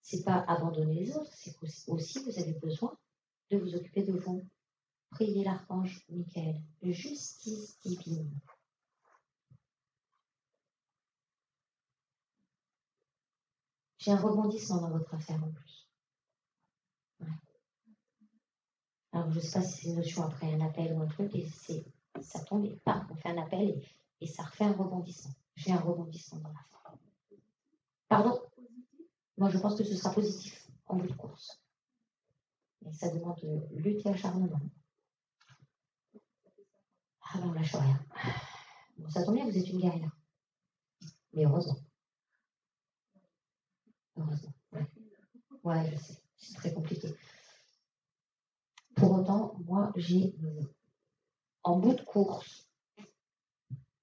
C'est pas abandonner les autres, c'est aussi vous avez besoin de vous occuper de vous. Priez l'archange Michael, justice divine. J'ai un rebondissement dans votre affaire en plus. Ouais. Alors, je ne sais pas si c'est une notion après un appel ou un truc, et ça tombe, et paf, on fait un appel, et ça refait un rebondissement. J'ai un rebondissement dans l'affaire. Pardon? Moi, je pense que ce sera positif en bout de course. Et ça demande lutte et acharnement. Ah ben, on lâche rien. Bon, ça tombe bien, vous êtes une guerrière. Mais heureusement. Heureusement. Ouais, je sais. C'est très compliqué. Pour autant, moi, en bout de course,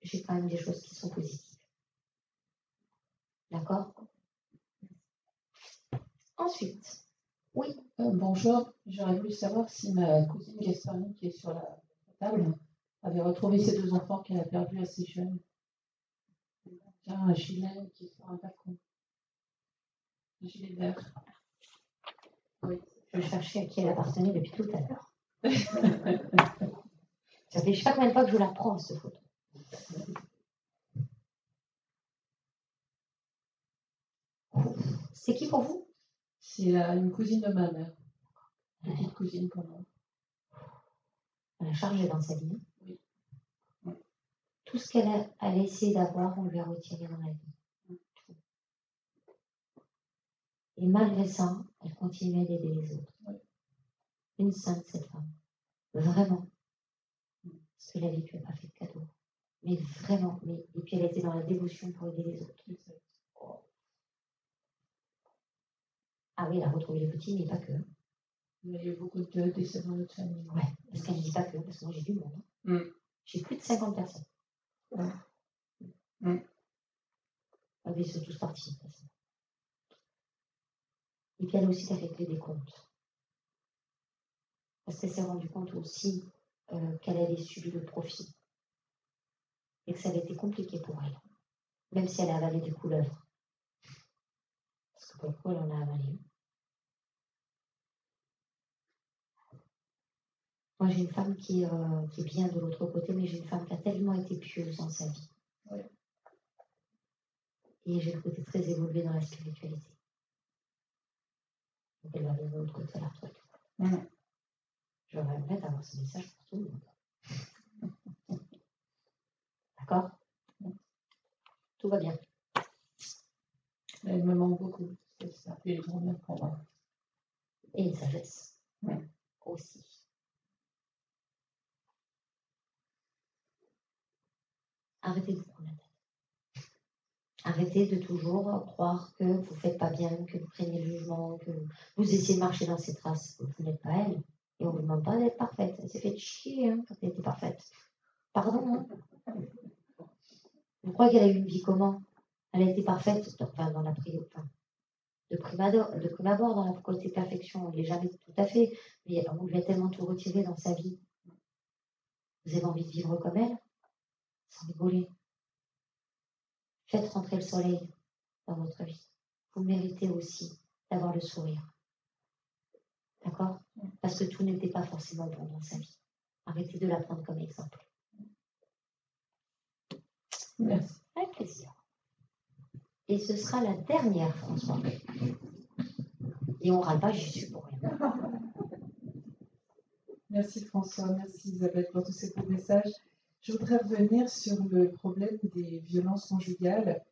j'ai quand même des choses qui sont positives. D'accord? Ensuite, oui. Bonjour, j'aurais voulu savoir si ma cousine Gasparine, qui est sur la table, avait retrouvé ses 2 enfants qu'elle a perdus assez jeunes. Un gilet qui est sur un balcon. Un gilet vert. Oui. Je cherchais à qui elle appartenait depuis tout à l'heure. Ça fait je ne sais pas combien de fois que je la prends, cette photo. C'est qui pour vous? C'est une cousine de ma mère. Petite cousine pour moi. Elle a chargé dans sa vie. Oui. Tout ce qu'elle a essayé d'avoir, on lui a retiré dans la vie. Tout. Et malgré ça, elle continuait d'aider les autres. Oui. Une sainte, cette femme. Vraiment. Parce que la vie ne lui a pas fait de cadeau. Mais vraiment. Et puis elle était dans la dévotion pour aider les autres. Oh. Ah oui, elle a retrouvé les petits, mais pas que. Il y a eu beaucoup de décès dans notre famille. Ouais, parce qu'elle ne dit pas que, parce que moi j'ai du monde. J'ai plus de 50 personnes. Ah oui, ils sont tous partis. De toute façon. Et puis elle a aussi fait des comptes. Parce qu'elle s'est rendue compte aussi qu'elle avait subi le profit. Et que ça avait été compliqué pour elle. Même si elle a avalé des couleuvres. que pour le coup, elle en a avalé. Moi, j'ai une femme qui est bien de l'autre côté, mais j'ai une femme qui a tellement été pieuse dans sa vie. Ouais. Et j'ai le côté très évolué dans la spiritualité. Donc, elle va bien de l'autre côté, la retraite. Je rêverais d'avoir ce message pour tout le monde. D'accord? Tout va bien. Elle me manque beaucoup. Ça fait grand bien pour moi. Et une sagesse. Aussi. Arrêtez de vous prendre la tête. Arrêtez de toujours croire que vous ne faites pas bien, que vous craignez le jugement, que vous essayez de marcher dans ses traces. Vous n'êtes pas elle. Et on ne vous demande pas d'être parfaite. Elle s'est fait chier quand elle était parfaite. Pardon, hein? Vous croyez qu'elle a eu une vie comment? Elle a été parfaite dans la prière. De prime abord, dans la côté perfection, il n'est jamais tout à fait, mais on lui a tellement tout retiré dans sa vie. Vous avez envie de vivre comme elle? Sans rigoler. Faites rentrer le soleil dans votre vie. Vous méritez aussi d'avoir le sourire. D'accord? Parce que tout n'était pas forcément bon dans sa vie. Arrêtez de la prendre comme exemple. Merci. Avec plaisir. Et ce sera la dernière, François. Et on ne râle pas, j'y suis pour rien. Merci François, merci Isabelle pour tous ces beaux messages. Je voudrais revenir sur le problème des violences conjugales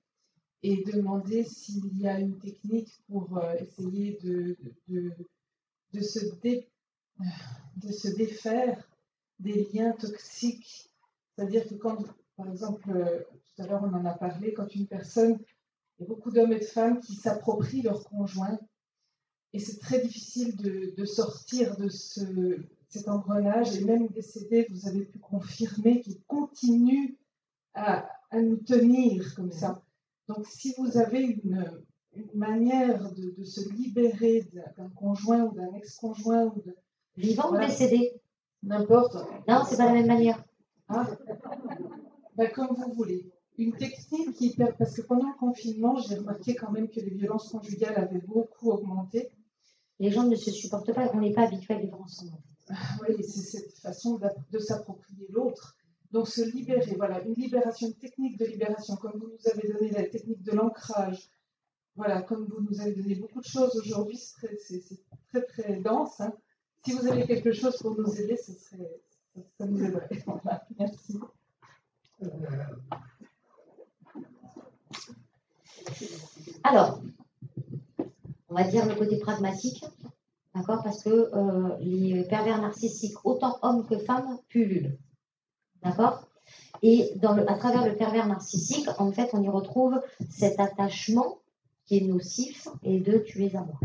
et demander s'il y a une technique pour essayer de se défaire des liens toxiques. C'est-à-dire que quand, par exemple, tout à l'heure on en a parlé, quand une personne, il y a beaucoup d'hommes et de femmes qui s'approprient leur conjoint et c'est très difficile de sortir de cet engrenage et même décédé, vous avez pu confirmer qu'il continue à nous tenir comme ça. Donc si vous avez une manière de se libérer d'un conjoint ou d'un ex-conjoint ou de... Vivant ou décédé? N'importe. Non, c'est pas la même manière. Ah. Ben, comme vous voulez. Une technique qui permet, parce que pendant le confinement, j'ai remarqué quand même que les violences conjugales avaient beaucoup augmenté. Les gens ne se supportent pas, on n'est pas habitués à vivre ensemble. Oui, c'est cette façon de s'approprier l'autre. Donc se libérer, voilà, une libération, une technique de libération, comme vous nous avez donné la technique de l'ancrage. Voilà, comme vous nous avez donné beaucoup de choses aujourd'hui, c'est très très dense. Hein. Si vous avez quelque chose pour nous aider, ça nous aiderait. Voilà, merci. Alors, on va dire le côté pragmatique, d'accord, parce que les pervers narcissiques, autant hommes que femmes, pullulent, d'accord. Et à travers le pervers narcissique, en fait, on y retrouve cet attachement qui est nocif et de tu es à moi,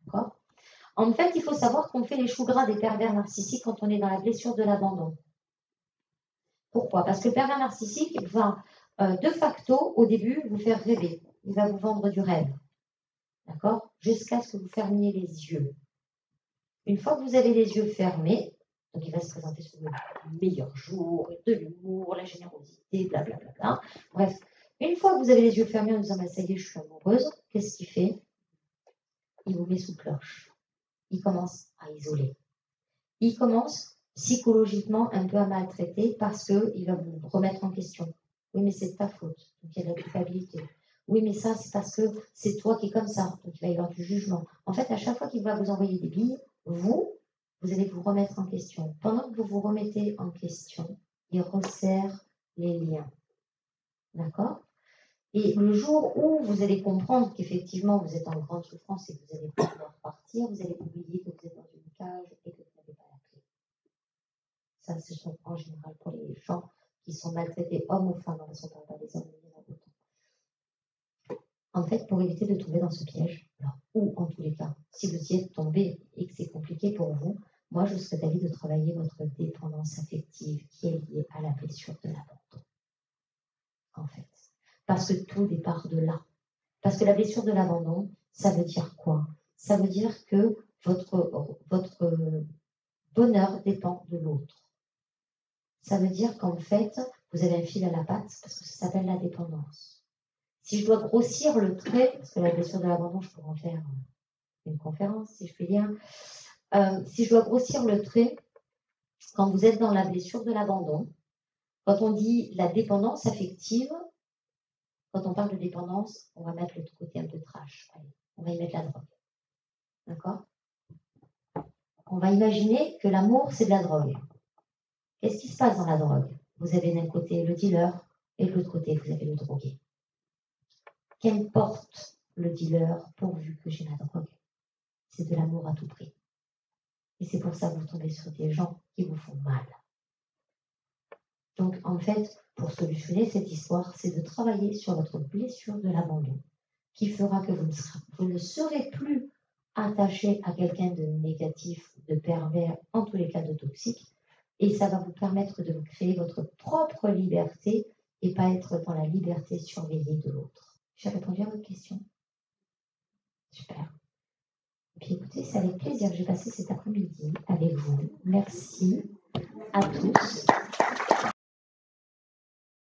d'accord. En fait, il faut savoir qu'on fait les choux gras des pervers narcissiques quand on est dans la blessure de l'abandon. Pourquoi? Parce que le pervers narcissique va de facto, au début, vous faire rêver. Il va vous vendre du rêve. D'accord? Jusqu'à ce que vous fermiez les yeux. Une fois que vous avez les yeux fermés, donc il va se présenter sous le meilleur jour, de l'humour, la générosité, blablabla. Bla, bla. Bref, une fois que vous avez les yeux fermés en disant bah, ça y est, je suis amoureuse, qu'est-ce qu'il fait? Il vous met sous cloche. Il commence à isoler. Il commence psychologiquement un peu à maltraiter parce qu'il va vous remettre en question. Oui, mais c'est de ta faute. Donc il y a de la culpabilité. Oui, mais ça, c'est parce que c'est toi qui es comme ça. Donc il va y avoir du jugement. En fait, à chaque fois qu'il va vous envoyer des billes, vous allez vous remettre en question. Pendant que vous vous remettez en question, il resserre les liens. D'accord? Et le jour où vous allez comprendre qu'effectivement vous êtes en grande souffrance et que vous allez pouvoir partir, vous allez oublier que vous êtes dans une cage et que vous n'avez pas la clé. Ça, ce sont en général pour les gens qui sont maltraités, hommes ou femmes, on ne parle pas des hommes, il y en a autant. En fait, pour éviter de tomber dans ce piège, ou en tous les cas, si vous y êtes tombé et que c'est compliqué pour vous, moi je serais d'avis de travailler votre dépendance affective qui est liée à la blessure de l'abandon. En fait. Parce que tout départ de là. Parce que la blessure de l'abandon, ça veut dire quoi? Ça veut dire que votre bonheur dépend de l'autre. Ça veut dire qu'en fait, vous avez un fil à la patte parce que ça s'appelle la dépendance. Si je dois grossir le trait, parce que la blessure de l'abandon, je pourrais en faire une conférence, si je puis dire. Si je dois grossir le trait, quand vous êtes dans la blessure de l'abandon, quand on dit la dépendance affective, quand on parle de dépendance, on va mettre le côté un peu trash. Allez, on va y mettre la drogue. D'accord? On va imaginer que l'amour, c'est de la drogue. Qu'est-ce qui se passe dans la drogue? Vous avez d'un côté le dealer et de l'autre côté, vous avez le drogué. Qu'importe le dealer pourvu que j'ai la drogue? C'est de l'amour à tout prix. Et c'est pour ça que vous tombez sur des gens qui vous font mal. Donc, en fait, pour solutionner cette histoire, c'est de travailler sur votre blessure de l'abandon, qui fera que vous ne serez plus attaché à quelqu'un de négatif, de pervers, en tous les cas de toxique, et ça va vous permettre de vous créer votre propre liberté et pas être dans la liberté surveillée de l'autre. J'ai répondu à votre question. Super. Et puis écoutez, c'est avec plaisir que j'ai passé cet après-midi avec vous. Merci à tous.